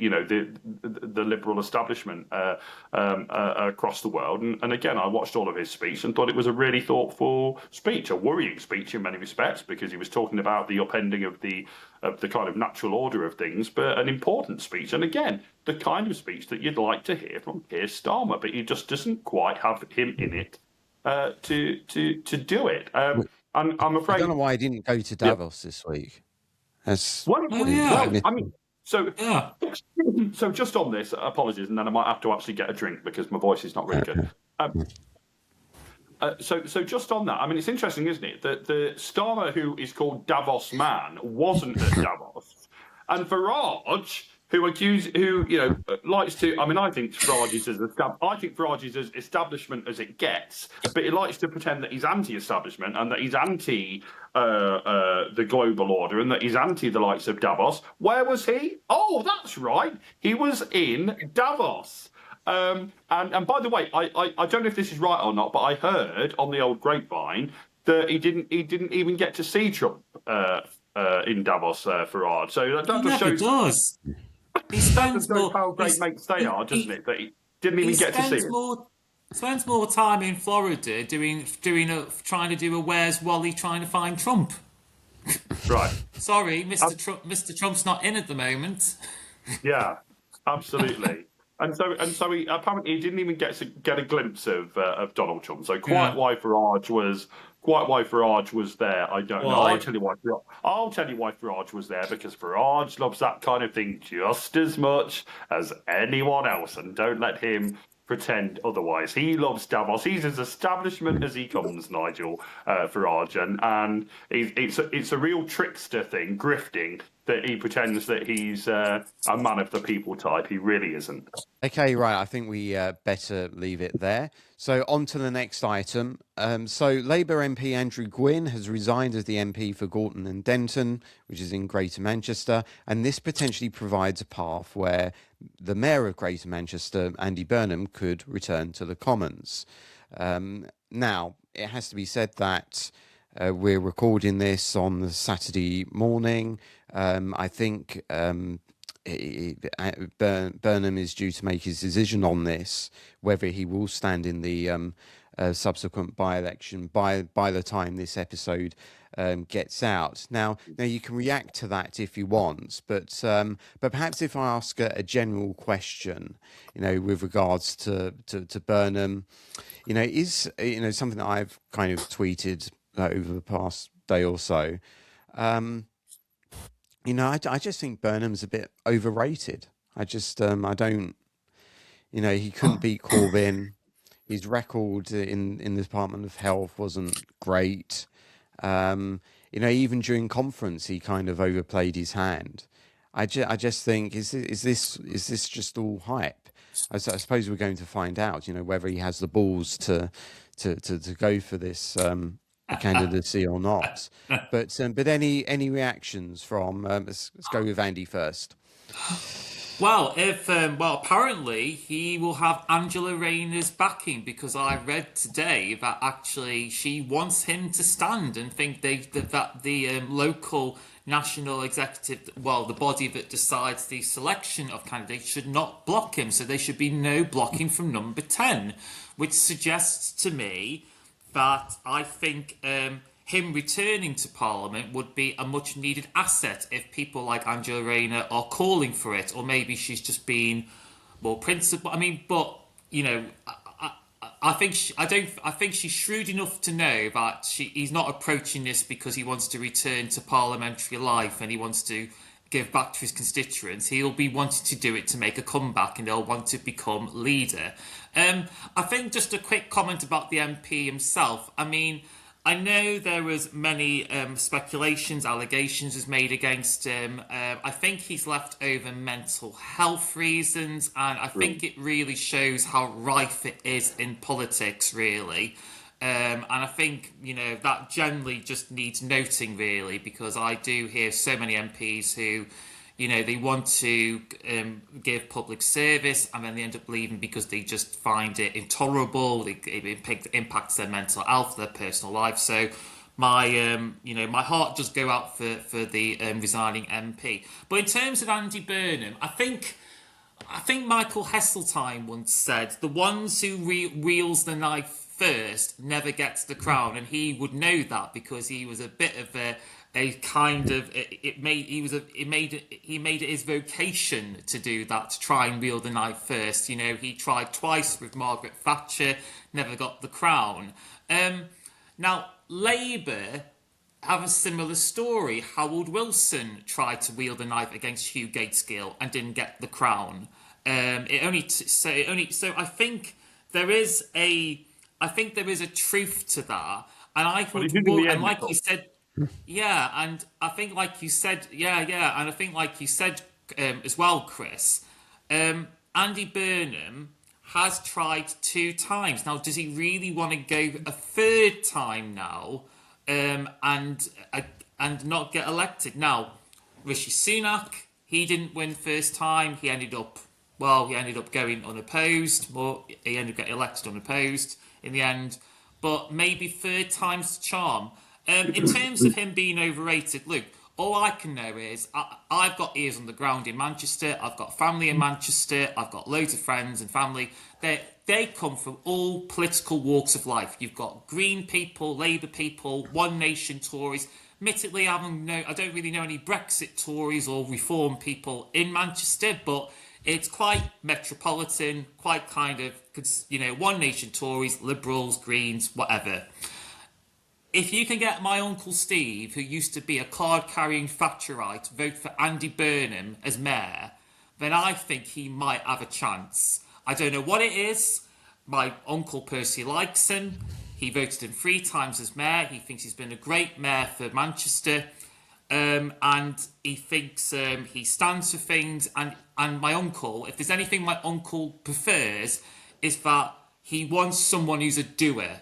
liberal establishment across the world. And again, I watched all of his speech and thought it was a really thoughtful speech, a worrying speech in many respects, because he was talking about the upending of the kind of natural order of things, but an important speech. And again, the kind of speech that you'd like to hear from Keir Starmer, but he just doesn't quite have him in it to do it. And I'm afraid I don't know why he didn't go to Davos this week. Well, I mean, so Yeah. so just on this, apologies, and then I might have to actually get a drink because my voice is not really good. So just on that, I mean, it's interesting, isn't it, that the Starmer who is called Davos Man wasn't at Davos, and Farage, who likes to. I mean, I think Farage is as establishment as it gets, but he likes to pretend that he's anti-establishment and that he's anti the global order and that he's anti the likes of Davos. Where was he? Oh, that's right, he was in Davos. And by the way, I don't know if this is right or not, but I heard on the old grapevine that he didn't even get to see Trump in Davos, Farage. So that just shows. Does. He spends more. How great mates they are, doesn't it? That he didn't even get to see it. Spends more time in Florida trying to do a Where's Wally trying to find Trump. Right. Sorry, Mr. Trump's not in at the moment. Yeah, absolutely. And so he apparently didn't even get a glimpse of Donald Trump. So quite why Farage was there, I don't know. I'll tell you why Farage was there, because Farage loves that kind of thing just as much as anyone else, and don't let him pretend otherwise. He loves Davos. He's as establishment as he comes, Nigel Farage, and it's a real trickster thing, grifting, that he pretends that he's a man of the people type. He really isn't. Okay, right. I think we better leave it there. So on to the next item. So Labour MP Andrew Gwynne has resigned as the MP for Gorton and Denton, which is in Greater Manchester, and this potentially provides a path where the Mayor of Greater Manchester, Andy Burnham, could return to the Commons. Now, it has to be said that we're recording this on the Saturday morning. I think Burnham is due to make his decision on this, whether he will stand in the subsequent by-election by the time this episode gets out. Now you can react to that if you want, but perhaps if I ask a general question, with regards to Burnham, is something that I've kind of tweeted over the past day or so. I just think Burnham's a bit overrated. I don't. He couldn't beat Corbyn. His record in the Department of Health wasn't great. Even during conference, he kind of overplayed his hand. I just think is this just all hype? I suppose we're going to find out. Whether he has the balls to go for this candidacy or not. But any reactions from? Let's go with Andy first. Well, apparently he will have Angela Rayner's backing, because I read today that actually she wants him to stand and think that the local national executive, the body that decides the selection of candidates, should not block him. So there should be no blocking from number 10, which suggests to me that I think him returning to Parliament would be a much needed asset if people like Angela Rayner are calling for it, or maybe she's just being more principled. I mean, but I think she's shrewd enough to know that he's not approaching this because he wants to return to parliamentary life and he wants to give back to his constituents. He'll be wanting to do it to make a comeback, and they'll want to become leader. I think just a quick comment about the MP himself. I mean, I know there was many speculations, allegations was made against him. I think he's left over mental health reasons, and I think it really shows how rife it is in politics, really. And I think, that generally just needs noting, really, because I do hear so many MPs who, they want to give public service and then they end up leaving because they just find it intolerable. It impacts their mental health, their personal life. So my heart does go out for the resigning MP. But in terms of Andy Burnham, I think Michael Heseltine once said, the ones who wields the knife first never gets the crown, and he would know that because he was a bit of a kind of he made it his vocation to do that, to try and wield the knife first. He tried twice with Margaret Thatcher, never got the crown. Now Labour have a similar story. Harold Wilson tried to wield a knife against Hugh Gateskill and didn't get the crown. So I think there is a truth to that, and I thought, and like you said, yeah, and I think like you said, and I think like you said as well, Chris. Andy Burnham has tried 2 times now. Does he really want to go a 3rd time now? And not get elected. Now, Rishi Sunak, he didn't win first time. He ended up going unopposed. He ended up getting elected unopposed in the end. But maybe 3rd time's the charm. In terms of him being overrated, look, all I can know is I've got ears on the ground in Manchester. I've got family in Manchester. I've got loads of friends and family. They come from all political walks of life. You've got Green people, Labour people, One Nation Tories. Admittedly, I don't really know any Brexit Tories or Reform people in Manchester, but it's quite metropolitan, quite kind of, One Nation Tories, Liberals, Greens, whatever. If you can get my Uncle Steve, who used to be a card-carrying Thatcherite, vote for Andy Burnham as mayor, then I think he might have a chance. I don't know what it is. My uncle personally likes him. He voted him 3 times as mayor. He thinks he's been a great mayor for Manchester. And he thinks he stands for things. And my uncle, if there's anything my uncle prefers, is that he wants someone who's a doer.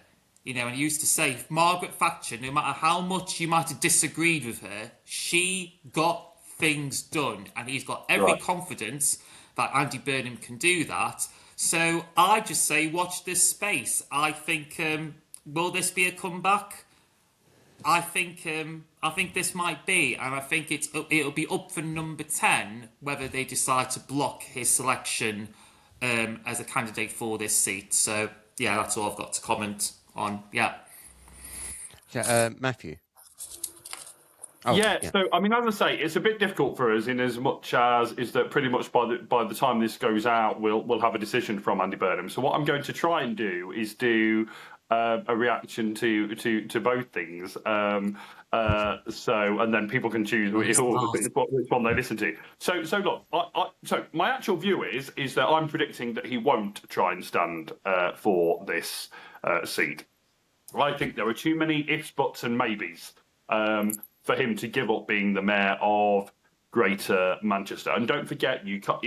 And he used to say, Margaret Thatcher, no matter how much you might have disagreed with her, she got things done. And he's got every confidence that Andy Burnham can do that. So I just say, watch this space. I think, will this be a comeback? I think this might be, and I think it'll be up for number 10 whether they decide to block his selection as a candidate for this seat. So yeah, that's all I've got to comment on. Yeah. Mathew. So I mean, as I say, it's a bit difficult for us in as much as is that pretty much by the time this goes out, we'll have a decision from Andy Burnham. So what I'm going to try and do is do a reaction to both things. So and then people can choose which one they listen to. So look, so my actual view is that I'm predicting that he won't try and stand for this seat. I think there are too many ifs, buts, and maybes for him to give up being the mayor of Greater Manchester. And don't forget, you can't,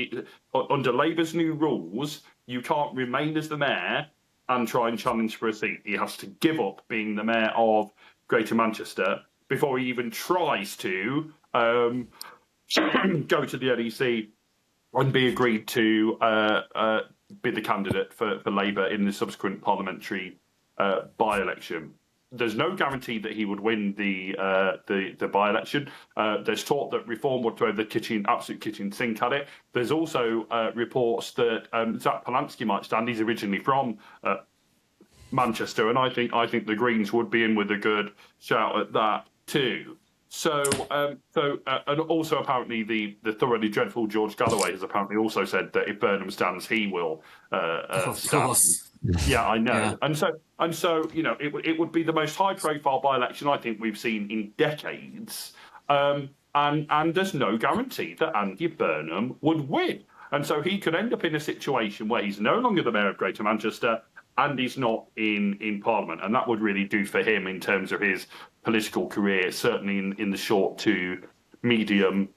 under Labour's new rules, you can't remain as the mayor and try and challenge for a seat. He has to give up being the mayor of Greater Manchester before he even tries to go to the NEC and be agreed to be the candidate for Labour in the subsequent parliamentary by-election. There's no guarantee that he would win the by-election. There's talk that Reform would throw the absolute kitchen sink at it. There's also reports that Zach Polansky might stand. He's originally from Manchester, and I think the Greens would be in with a good shout at that too. So and also apparently the thoroughly dreadful George Galloway has apparently also said that if Burnham stands, he will stand. Yeah, I know. Yeah. And so it would be the most high-profile by-election I think we've seen in decades. And there's no guarantee that Andy Burnham would win. And so he could end up in a situation where he's no longer the mayor of Greater Manchester and he's not in Parliament. And that would really do for him in terms of his political career, certainly in the short to medium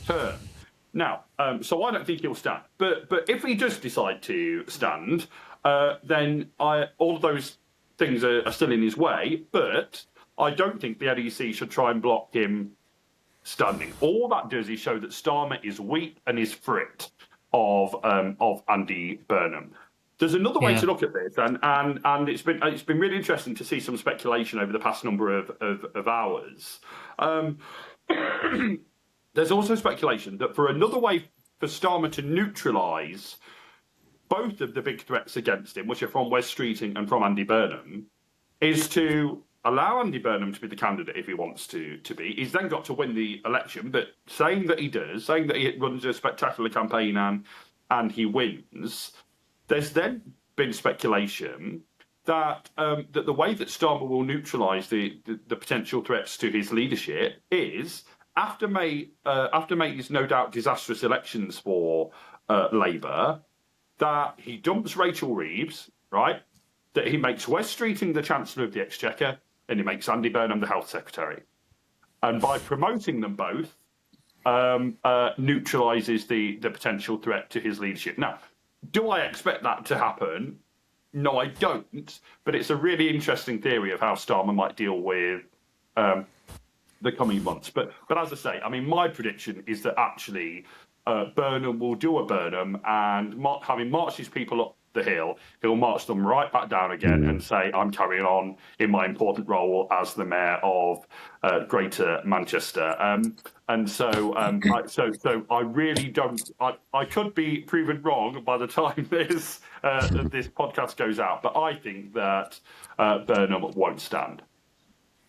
term. Now, so I don't think he'll stand. But if he does decide to stand, then all of those things are still in his way, but I don't think the NEC should try and block him standing. All that does is show that Starmer is weak and is frit of Andy Burnham. There's another way to look at this, and it's been really interesting to see some speculation over the past number of hours. There's also speculation that for another way for Starmer to neutralise both of the big threats against him, which are from Wes Streeting and from Andy Burnham, is to allow Andy Burnham to be the candidate if he wants to be. He's then got to win the election, but saying that he does, saying that he runs a spectacular campaign and he wins, there's then been speculation that that the way that Starmer will neutralise the potential threats to his leadership is after May's no doubt disastrous elections for Labour, that he dumps Rachel Reeves, right? That he makes Wes Streeting the Chancellor of the Exchequer, and he makes Andy Burnham the Health Secretary. And by promoting them both, neutralises the potential threat to his leadership. Now, do I expect that to happen? No, I don't. But it's a really interesting theory of how Starmer might deal with the coming months. But as I say, I mean, my prediction is that actually Burnham will do a Burnham, and having marched his people up the hill, he'll march them right back down again and say, I'm carrying on in my important role as the mayor of Greater Manchester. So I really don't. I could be proven wrong by the time this podcast goes out, but I think that Burnham won't stand.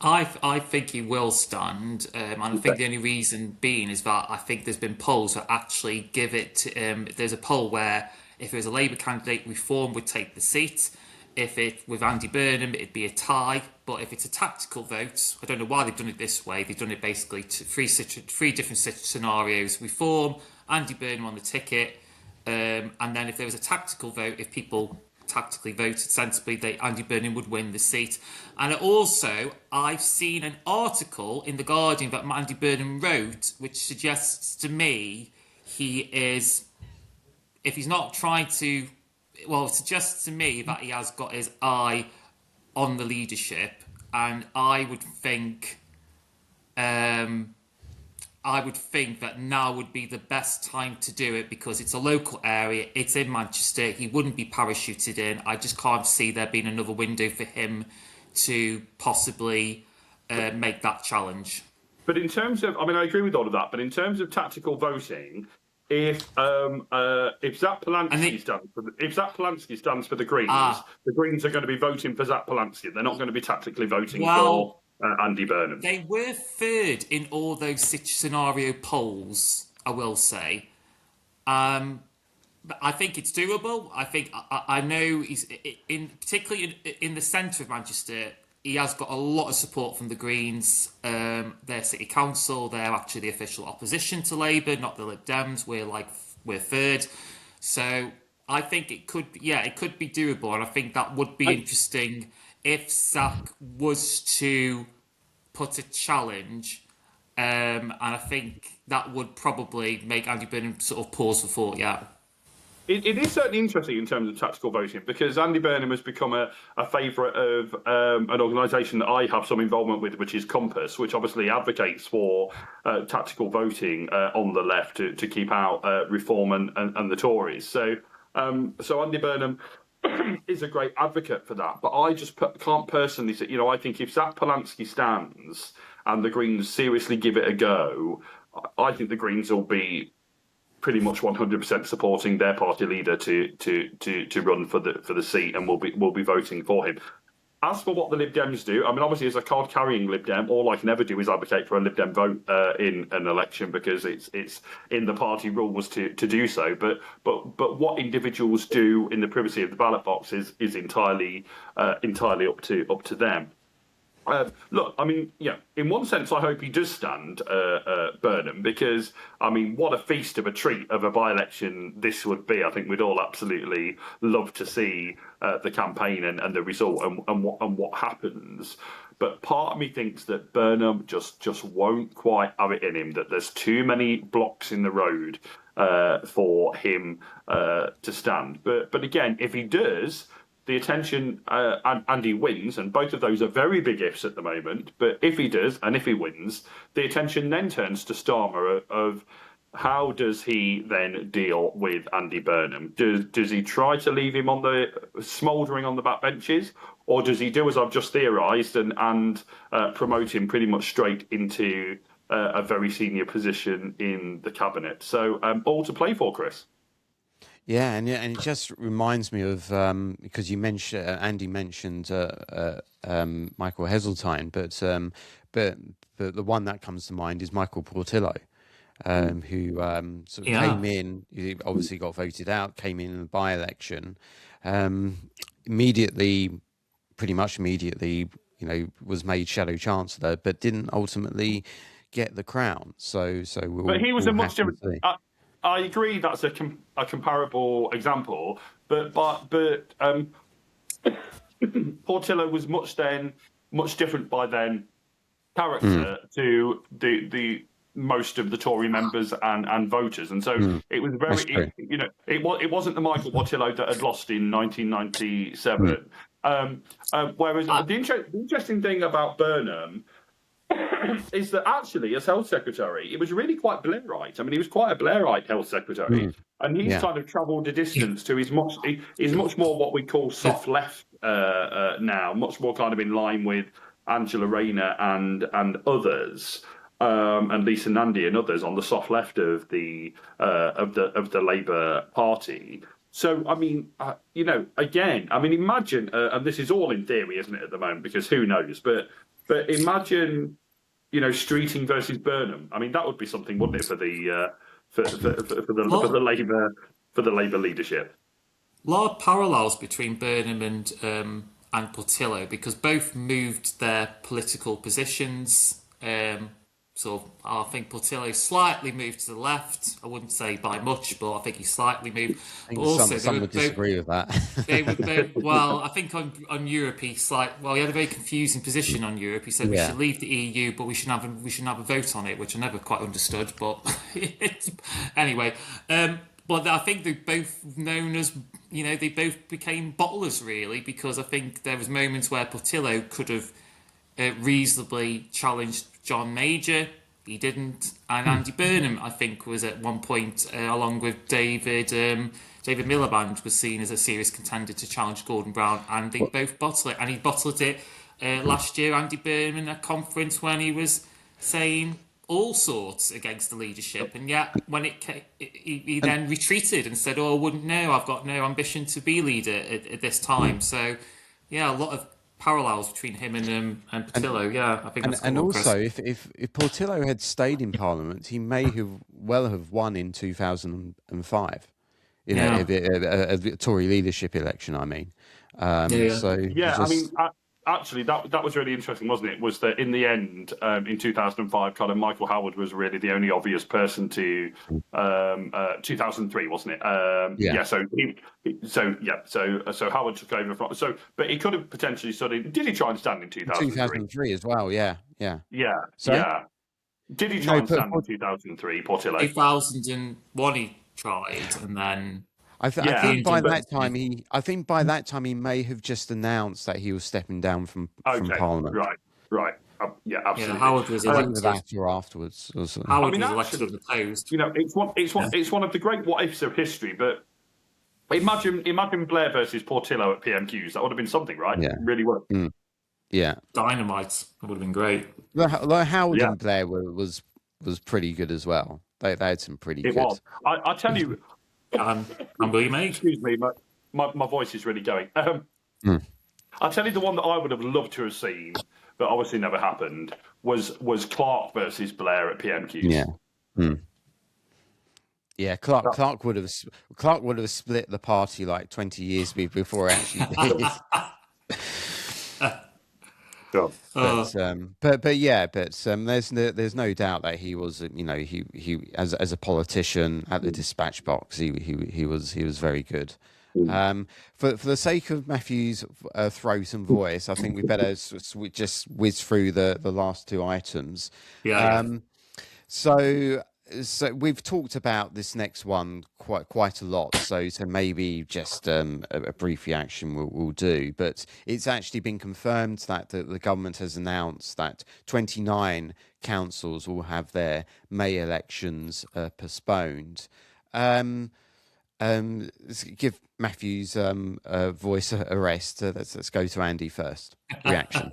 I think he will stand, and I think the only reason being is that I think there's been polls that actually give it. There's a poll where if it was a Labour candidate, Reform would take the seat. If it with Andy Burnham, it'd be a tie. But if it's a tactical vote, I don't know why they've done it this way. They've done it basically to three different scenarios: Reform, Andy Burnham on the ticket, and then if there was a tactical vote, if people tactically voted sensibly, Andy Burnham would win the seat. And also, I've seen an article in The Guardian that Andy Burnham wrote, which suggests to me he is, if he's not trying to, well, it suggests to me that he has got his eye on the leadership, and I would think that now would be the best time to do it because it's a local area, it's in Manchester, he wouldn't be parachuted in. I just can't see there being another window for him to possibly make that challenge. But in terms of, I mean, I agree with all of that, but in terms of tactical voting, if Zach Polansky stands for the Greens are going to be voting for Zach Polansky. They're not going to be tactically voting for Andy Burnham. They were third in all those scenario polls, I will say. But I think it's doable. I know he's particularly in the centre of Manchester. He has got a lot of support from the Greens. Their city council, they're actually the official opposition to Labour, not the Lib Dems. We're third. So I think it could be doable, and I think that would be interesting if Zach was to put a challenge. And I think that would probably make Andy Burnham sort of pause for thought. Yeah. It is certainly interesting in terms of tactical voting because Andy Burnham has become a favourite of an organisation that I have some involvement with, which is Compass, which obviously advocates for tactical voting on the left to keep out Reform and the Tories. So Andy Burnham is a great advocate for that. But I just can't personally say, I think if Zach Polansky stands and the Greens seriously give it a go, I think the Greens will be pretty much 100% supporting their party leader to run for the seat, and will be voting for him. As for what the Lib Dems do, I mean, obviously as a card-carrying Lib Dem, all I can ever do is advocate for a Lib Dem vote in an election because it's in the party rules to do so. But what individuals do in the privacy of the ballot box is entirely up to them. Look, I mean, in one sense, I hope he does stand Burnham because, I mean, what a feast of a treat of a by-election this would be. I think we'd all absolutely love to see the campaign and the result and what happens. But part of me thinks that Burnham just won't quite have it in him, that there's too many blocks in the road for him to stand. But again, if he does, the attention, and Andy wins, and both of those are very big ifs at the moment. But if he does, and if he wins, the attention then turns to Starmer of how does he then deal with Andy Burnham? Does he try to leave him on the smouldering on the back benches, or does he do as I've just theorised and promote him pretty much straight into a very senior position in the cabinet? So all to play for, Chris. Yeah, and it just reminds me of because you mentioned Andy mentioned Michael Heseltine, but the one that comes to mind is Michael Portillo, who sort of came in. He obviously got voted out, came in the by-election, pretty much immediately, was made shadow chancellor, but didn't ultimately get the crown. So but he was a much different. I agree that's a comparable example, but Portillo was much different by then character to the most of the Tory members and voters, and so it was very it wasn't the Michael Portillo that had lost in 1997. Whereas the interesting thing about Burnham is that actually, as health secretary, it was really quite Blairite. I mean, he was quite a Blairite health secretary, and he's kind of travelled a distance to he's much more what we call soft left now, much more kind of in line with Angela Rayner and others, and Lisa Nandy and others on the soft left of the Labour Party. So, I mean, again, I mean, imagine, and this is all in theory, isn't it, at the moment, because who knows, but imagine, Streeting versus Burnham. I mean, that would be something, wouldn't it, for the Labour leadership? A lot of parallels between Burnham and Portillo, because both moved their political positions. I think Portillo slightly moved to the left. I wouldn't say by much, but I think he slightly moved. I think some would disagree with that. They were both, well, I think on Europe he had a very confusing position on Europe. He said we should leave the EU, but we shouldn't have a vote on it, which I never quite understood. But anyway, but I think they're both known as, they both became bottlers really, because I think there was moments where Portillo could have reasonably challenged John Major. He didn't, and Andy Burnham, I think, was at one point, along with David Miliband, was seen as a serious contender to challenge Gordon Brown, and they both bottled it. And he bottled it last year, Andy Burnham, in a conference when he was saying all sorts against the leadership, and yet when he then retreated and said, "Oh, I wouldn't know. I've got no ambition to be leader at this time." So, yeah, a lot of parallels between him and Portillo. I think that's and also if Portillo had stayed in Parliament, he may have won in 2005. A Tory leadership election. I mean, Actually, that was really interesting, wasn't it? Was that in the end, in 2005, kind of Michael Howard was really the only obvious person to 2003, wasn't it? So Howard took over from. So, but he could have potentially studied. Did he try and stand in 2003? 2003 as well. Yeah. Did he try and stand in 2003, Portillo? 2001 he tried, and then. I think by that time he may have just announced that he was stepping down from Parliament. Right. Absolutely. Yeah, Howard was elected after or afterwards. Howard was elected unopposed. It's one of the great what ifs of history. But imagine Blair versus Portillo at PMQs. That would have been something, right? Yeah, really would. Yeah, dynamite. That would have been great. Like Howard and Blair was pretty good as well. They had some pretty good. It was. I tell you. I'm William, mate. Excuse me, my voice is really going. I'll tell you the one that I would have loved to have seen, but obviously never happened, was Clark versus Blair at PMQs. Yeah. Yeah, Clark would have split the party like 20 years before it actually did. There's no doubt that he was, he as a politician at the dispatch box, he was very good. For the sake of Matthew's throat and voice, I think we better just whiz through the last two items. So so we've talked about this next one quite a lot. So maybe just a brief reaction will do. But it's actually been confirmed that the government has announced that 29 councils will have their May elections postponed. Let's give Matthew's voice a rest. Let's go to Andy first. Reaction.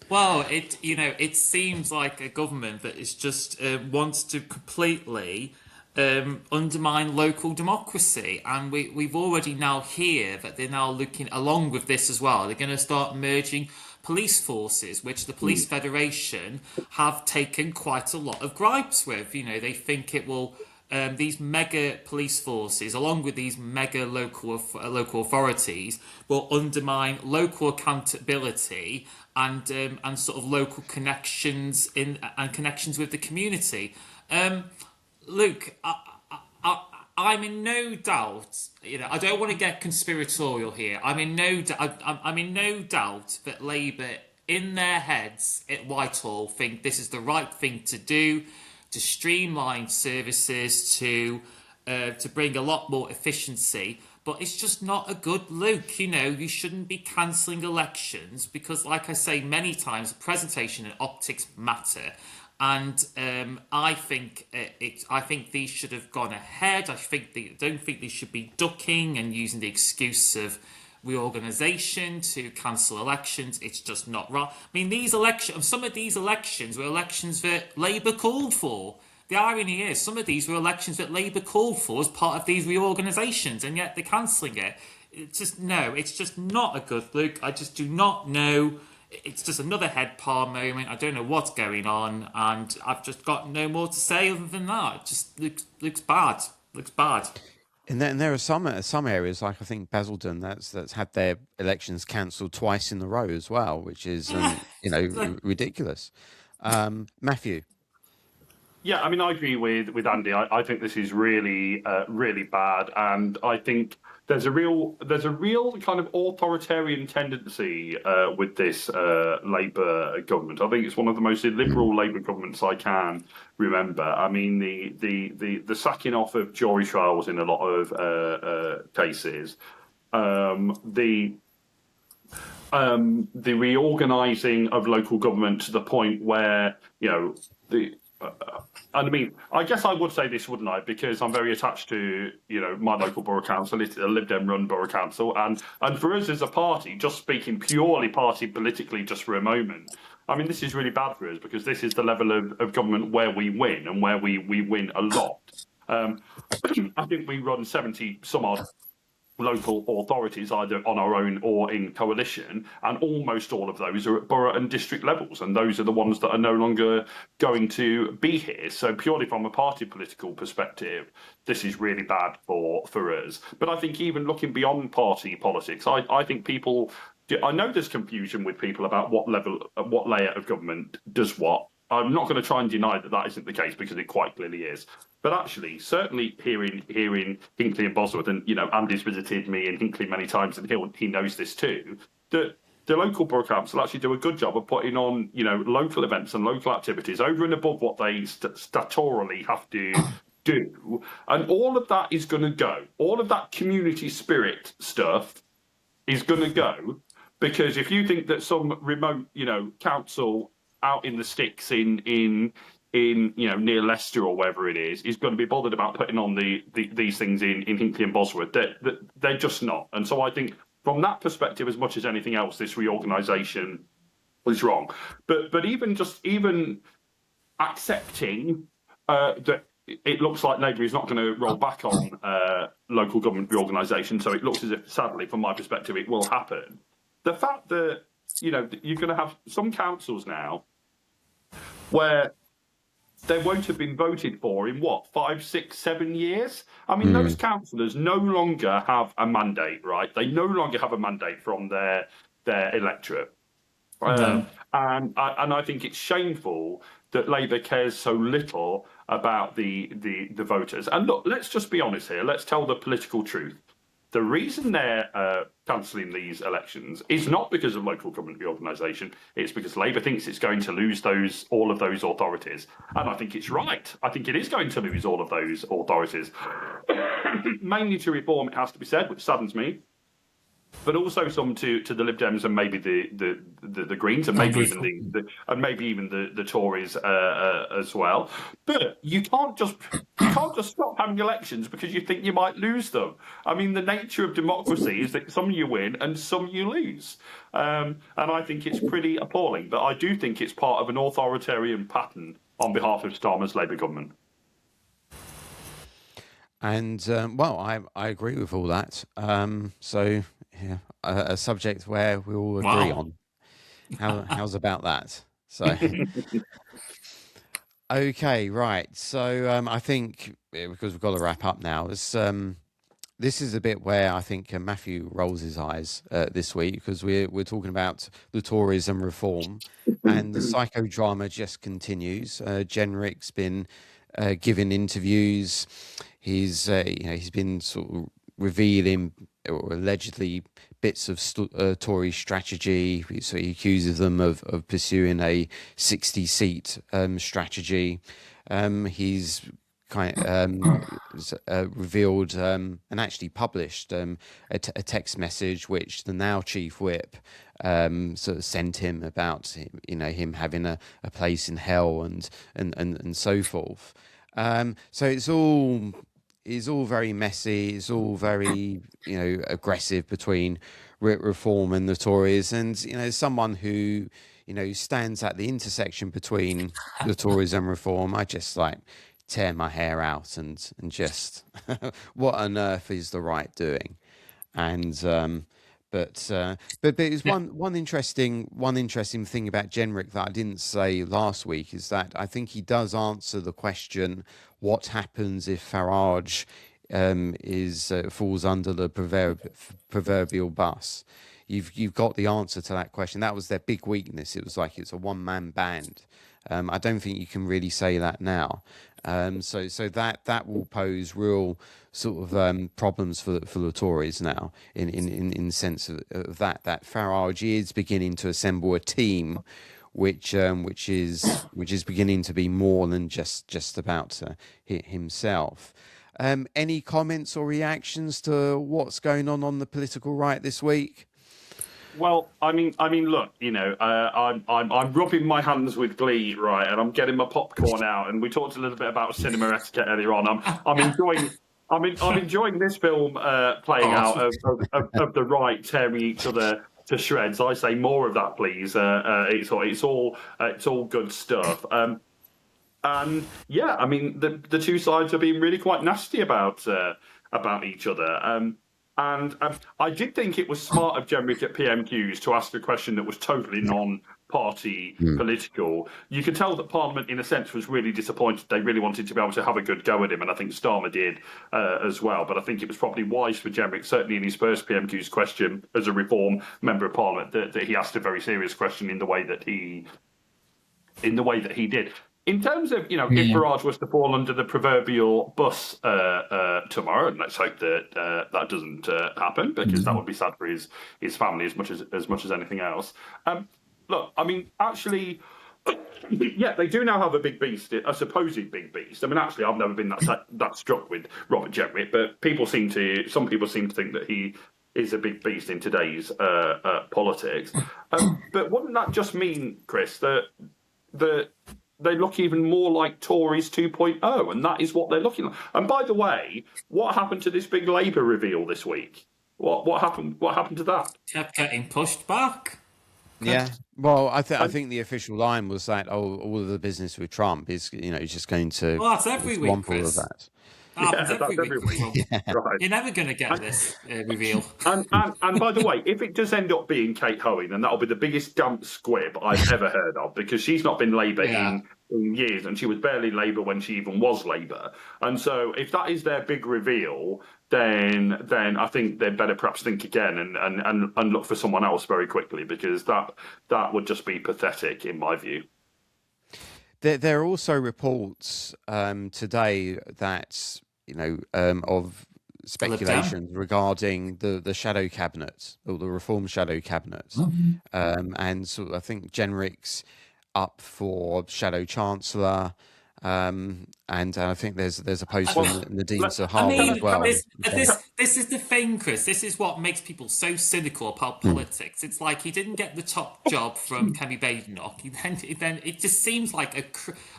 Well, it seems like a government that is just wants to completely undermine local democracy, and we've already now hear that they're now looking along with this as well. They're going to start merging police forces, which the Police Federation have taken quite a lot of gripes with. They think it will. These mega police forces, along with these mega local authorities, will undermine local accountability and sort of local connections and connections with the community. Luke, I'm in no doubt. I don't want to get conspiratorial here. I'm in no doubt that Labour, in their heads at Whitehall, think this is the right thing to do, to streamline services, to bring a lot more efficiency. But it's just not a good look. You shouldn't be cancelling elections because, like I say many times, presentation and optics matter. And I think these should have gone ahead. Don't think they should be ducking and using the excuse of reorganisation to cancel elections. It's just not right. I mean, some of these elections were elections that Labour called for. The irony is, some of these were elections that Labour called for as part of these reorganisations, and yet they're cancelling it. It's just not a good look. I just do not know. It's just another head palm moment. I don't know what's going on, and I've just got no more to say other than that. It just looks bad. Looks bad. And then there are some areas, like I think Basildon, that's had their elections cancelled twice in a row as well, which is ridiculous. Matthew. Yeah, I mean, I agree with Andy. I think this is really really bad, and I think there's a real kind of authoritarian tendency with this Labour government. I think it's one of the most illiberal Labour governments I can remember. I mean, the sacking off of jury trials in a lot of cases, the reorganising of local government to the point where and I mean, I guess I would say this, wouldn't I? Because I'm very attached to, my local borough council. It's a Lib Dem run borough council. And for us as a party, just speaking purely party politically just for a moment, I mean, this is really bad for us because this is the level of government where we win and where we win a lot. I think we run 70 some odd local authorities, either on our own or in coalition, and almost all of those are at borough and district levels, and those are the ones that are no longer going to be here. So purely from a party political perspective, this is really bad for us. But I think even looking beyond party politics, I think people, I know there's confusion with people about what layer of government does what. I'm not going to try and deny that isn't the case because it quite clearly is. But actually, certainly here in Hinckley and Bosworth, and Andy's visited me in Hinckley many times, and he knows this too. That the local borough council actually do a good job of putting on local events and local activities over and above what they statutorily have to do, and all of that is going to go. All of that community spirit stuff is going to go because if you think that some remote council out in the sticks in near Leicester or wherever it is going to be bothered about putting on these things in Hinckley and Bosworth, they're just not. And so I think from that perspective, as much as anything else, this reorganisation is wrong. But even accepting that it looks like Labour is not going to roll back on local government reorganisation, so it looks as if, sadly, from my perspective, it will happen. The fact that you're going to have some councils now where they won't have been voted for in 5, 6, 7 years. I mean, those councillors no longer have a mandate, right? They no longer have a mandate from their electorate. And I think it's shameful that Labour cares so little about the voters. And look, let's just be honest here. Let's tell the political truth. The reason they're cancelling these elections is not because of local government reorganisation. It's because Labour thinks it's going to lose all of those authorities. And I think it's right. I think it is going to lose all of those authorities. Mainly to reform, it has to be said, which saddens me. But also some to the Lib Dems and maybe the Greens and maybe even the Tories as well. But you can't just stop having elections because you think you might lose them. I mean, the nature of democracy is that some you win and some you lose, and I think it's pretty appalling. But I do think it's part of an authoritarian pattern on behalf of Starmer's Labour government. And well, I agree with all that. So yeah, a subject where we all agree on. How's about that? So okay, right. So I think because we've got to wrap up now, this is a bit where I think Mathew rolls his eyes this week because we're talking about the Tories and reform, and the psychodrama just continues. Jenrick's been giving interviews. He's been sort of revealing or allegedly bits of Tory strategy. So he accuses them of pursuing a 60-seat strategy. He's revealed and actually published a text message which the now chief whip sort of sent him about him having a place in hell and so forth. So it's all very messy. It's all very aggressive between reform and the Tories, and someone who stands at the intersection between the Tories and reform, I just tear my hair out and just what on earth is the right doing? And but it's one interesting thing about Jenrick that I didn't say last week is that I think he does answer the question: what happens if Farage falls under the proverbial bus? You've got the answer to that question. That was their big weakness. It was it's a one-man band. I don't think you can really say that now. So that will pose real sort of problems for the Tories now in sense of that Farage is beginning to assemble a team which is beginning to be more than just about himself. Any comments or reactions to what's going on the political right this week? Well, I mean, look, I'm rubbing my hands with glee, right, and I'm getting my popcorn out. And we talked a little bit about cinema etiquette earlier on. I'm enjoying this film playing out of the right tearing each other to shreds. I say more of that, please. It's all good stuff. And yeah, I mean, the two sides are being really quite nasty about each other. And I did think it was smart of Jenrick at PMQs to ask a question that was totally non-party political. You could tell that Parliament, in a sense, was really disappointed. They really wanted to be able to have a good go at him, and I think Starmer did as well. But I think it was probably wise for Jenrick, certainly in his first PMQs question as a Reform Member of Parliament, that he asked a very serious question in the way that he did. In terms of, if Farage was to fall under the proverbial bus tomorrow, and let's hope that that doesn't happen, because that would be sad for his family as much as anything else. Look, I mean, actually, yeah, they do now have a big beast, a supposed big beast. I mean, actually, I've never been that struck with Robert Jenrick, but some people seem to think that he is a big beast in today's politics. But wouldn't that just mean, Chris, that they look even more like Tories 2.0, and that is what they're looking like. And by the way, what happened to this big Labour reveal this week? What happened? What happened to that? Kept getting pushed back. Yeah. Well, I think the official line was that all of the business with Trump is just going to. Well, that's every week, Chris. All of that. That's every week. Yeah. Right. You're never going to get this reveal. And by the way, if it does end up being Kate Hoey, then that'll be the biggest damp squib I've ever heard of, because she's not been Labour in years, and she was barely Labour when she even was Labour. And so if that is their big reveal, then I think they'd better perhaps think again and look for someone else very quickly, because that would just be pathetic in my view. There are also reports today that of speculations regarding the shadow cabinet or the reform shadow cabinet, and so I think Jenrick's up for shadow chancellor. And I think there's a post from Nadine Sahari as well. This is the thing, Chris. This is what makes people so cynical about politics. It's like he didn't get the top job from Kemi Badenoch. Then it just seems like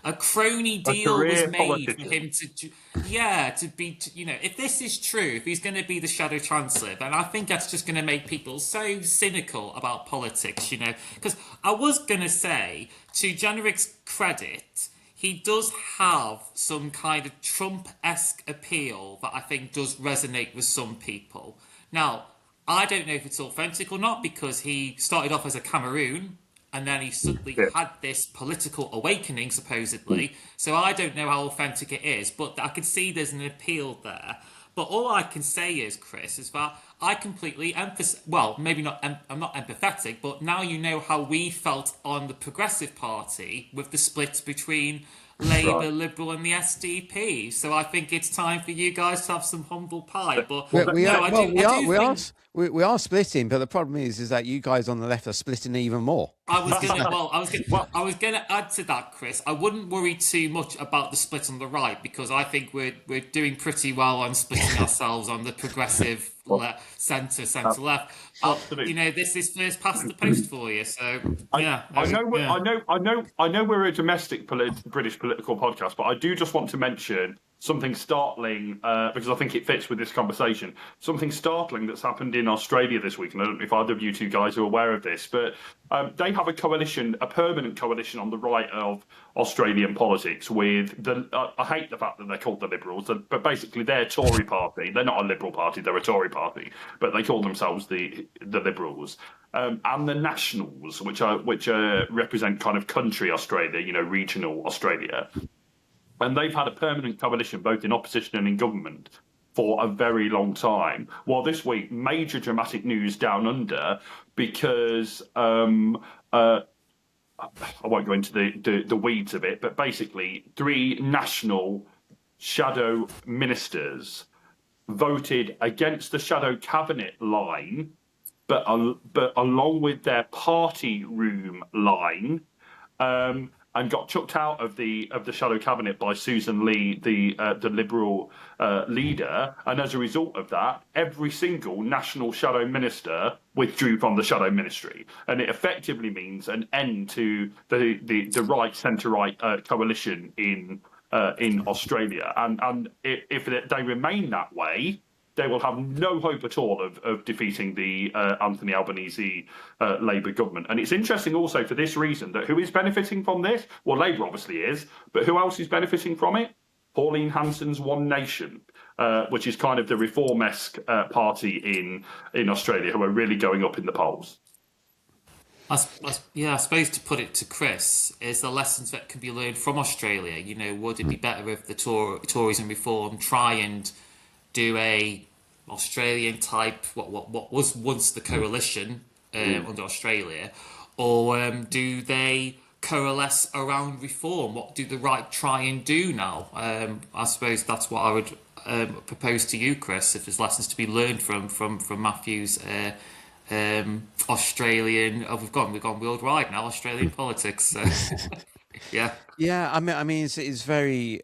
a crony deal was made for him to be. If this is true, if he's going to be the shadow chancellor, then I think that's just going to make people so cynical about politics. Because I was going to say, to Jenrick's credit, he does have some kind of Trump-esque appeal that I think does resonate with some people. Now, I don't know if it's authentic or not, because he started off as a Cameroon and then he suddenly had this political awakening, supposedly. So I don't know how authentic it is, but I can see there's an appeal there. But all I can say is, Chris, is that I completely maybe not, I'm not empathetic, but now you know how we felt on the Progressive Party with the split between Labour, Liberal and the SDP. So I think it's time for you guys to have some humble pie. But we are splitting, but the problem is that you guys on the left are splitting even more. I was gonna add to that, Chris. I wouldn't worry too much about the split on the right, because I think we're doing pretty well on splitting ourselves on the progressive centre left. But, this is first past the post for you. So I know we're a domestic British political podcast, but I do just want to mention something startling, because I think it fits with this conversation. Something startling that's happened in Australia this week, and I don't know if either of you two guys are aware of this, but they have a permanent coalition on the right of Australian politics with I hate the fact that they're called the Liberals, but basically they're a Tory party. They're not a Liberal party, they're a Tory party, but they call themselves the Liberals. And the Nationals, which represent kind of country Australia, regional Australia. And they've had a permanent coalition both in opposition and in government for a very long time. Well, this week, major dramatic news down under, because I won't go into the weeds of it, but basically 3 national shadow ministers voted against the shadow cabinet line, but along with their party room line, and got chucked out of the shadow cabinet by Susan Lee, the Liberal leader. And as a result of that, every single national shadow minister withdrew from the shadow ministry, and it effectively means an end to the right centre-right coalition in Australia. And if they remain that way, they will have no hope at all of defeating the Anthony Albanese Labour government. And it's interesting also for this reason, that who is benefiting from this? Well, Labour obviously is, but who else is benefiting from it? Pauline Hanson's One Nation, which is kind of the reform-esque party in Australia, who are really going up in the polls. I suppose to put it to Chris, is the lessons that can be learned from Australia. Would it be better if the Tories and Reform try and do a Australian type, what was once the coalition under Australia, or do they coalesce around Reform? What do the right try and do now? I suppose that's what I would propose to you, Chris, if there's lessons to be learned from Mathew's Australian. We've gone worldwide now. Australian politics. Yeah. I mean, it's very.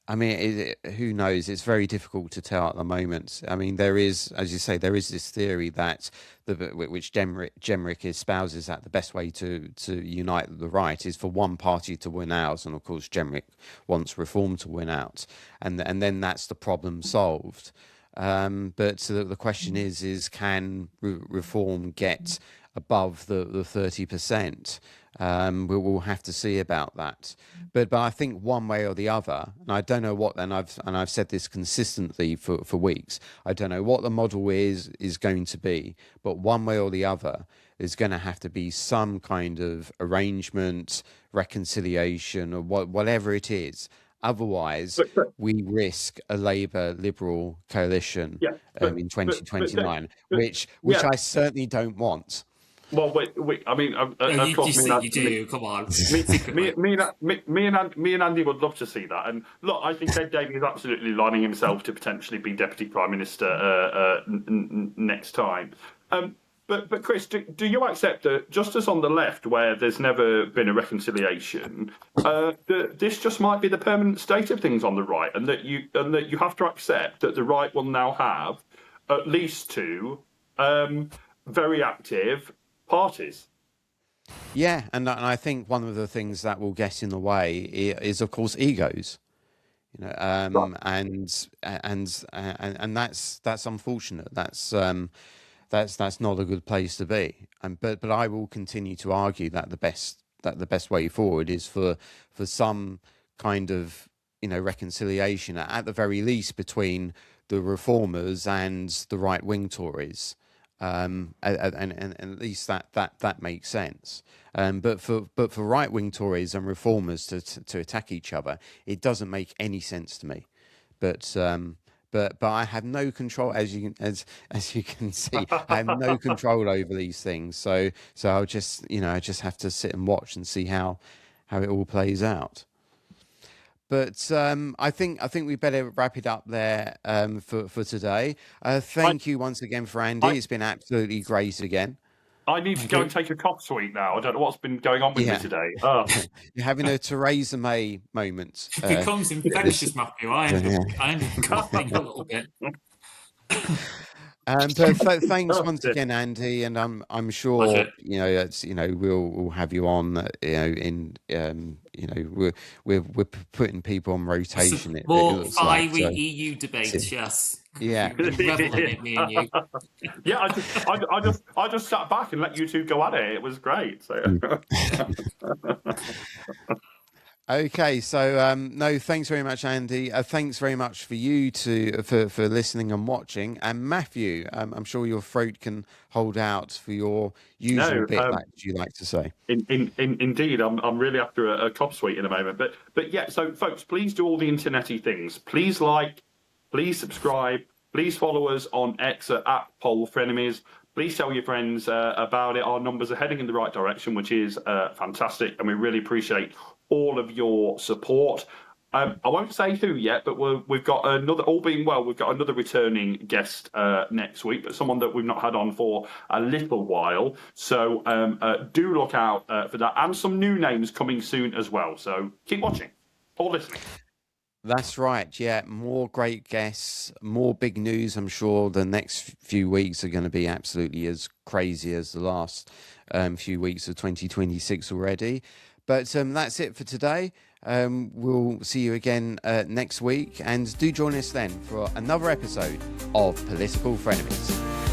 Who knows? It's very difficult to tell at the moment. I mean, there is, as you say, there is this theory that which Jenrick espouses, that the best way to unite the right is for one party to win out, and of course Jenrick wants Reform to win out, and then that's the problem solved. But the question is can Reform get above the 30%? We'll have to see about that. But I think one way or the other, and I don't know what, and I've said this consistently for weeks, I don't know what the model is going to be, but one way or the other, there's going to have to be some kind of arrangement, reconciliation, or whatever it is. Otherwise, we risk a Labour-Liberal coalition in 2029, which I certainly don't want. Well, I mean, of course, you do. Come on. Me and Andy would love to see that. And look, I think Ed Davey is absolutely lining himself to potentially be Deputy Prime Minister next time. But Chris, do you accept that just as on the left, where there's never been a reconciliation, this just might be the permanent state of things on the right, and that you have to accept that the right will now have at least two very active parties? Yeah, and I think one of the things that will get in the way is, of course, egos. You know, and that's unfortunate. That's not a good place to be. But I will continue to argue that the best way forward is for some kind of, you know, reconciliation at the very least between the reformers and the right wing Tories. And at least that makes sense. But for right wing Tories and reformers to attack each other, it doesn't make any sense to me. But I have no control, as you can see. I have no control over these things. So I'll just I just have to sit and watch and see how it all plays out. But I think we better wrap it up there for today. Thank you once again for Andy. It's been absolutely great again. I need to go and take a cough sweet now. I don't know what's been going on with me today. You're having a Theresa May moment. It becomes infectious, Matthew. I'm coughing a little bit. But thanks once again, Andy, and I'm sure Pleasure. We'll have you on. We're putting people on rotation. More fiery EU debates, yes. Yeah, reveling it, me and you. Yeah, I just sat back and let you two go at it. It was great. So. Okay, so no, thanks very much, Andy. Thanks very much for you for listening and watching. And Mathew, I'm sure your throat can hold out for your usual bit that you like to say. Indeed, I'm really after a cough sweet in a moment. But yeah, so folks, please do all the internety things. Please like, please subscribe, please follow us on X at Frenemies. Please tell your friends about it. Our numbers are heading in the right direction, which is fantastic, and we really appreciate all of your support. I won't say who yet, but we've got another, all being well, we've got another returning guest next week, but someone that we've not had on for a little while. So do look out for that, and some new names coming soon as well. So keep watching or listening. That's right. Yeah, more great guests, more big news. I'm sure the next few weeks are going to be absolutely as crazy as the last few weeks of 2026 already. But that's it for today. We'll see you again next week, and do join us then for another episode of Political Frenemies.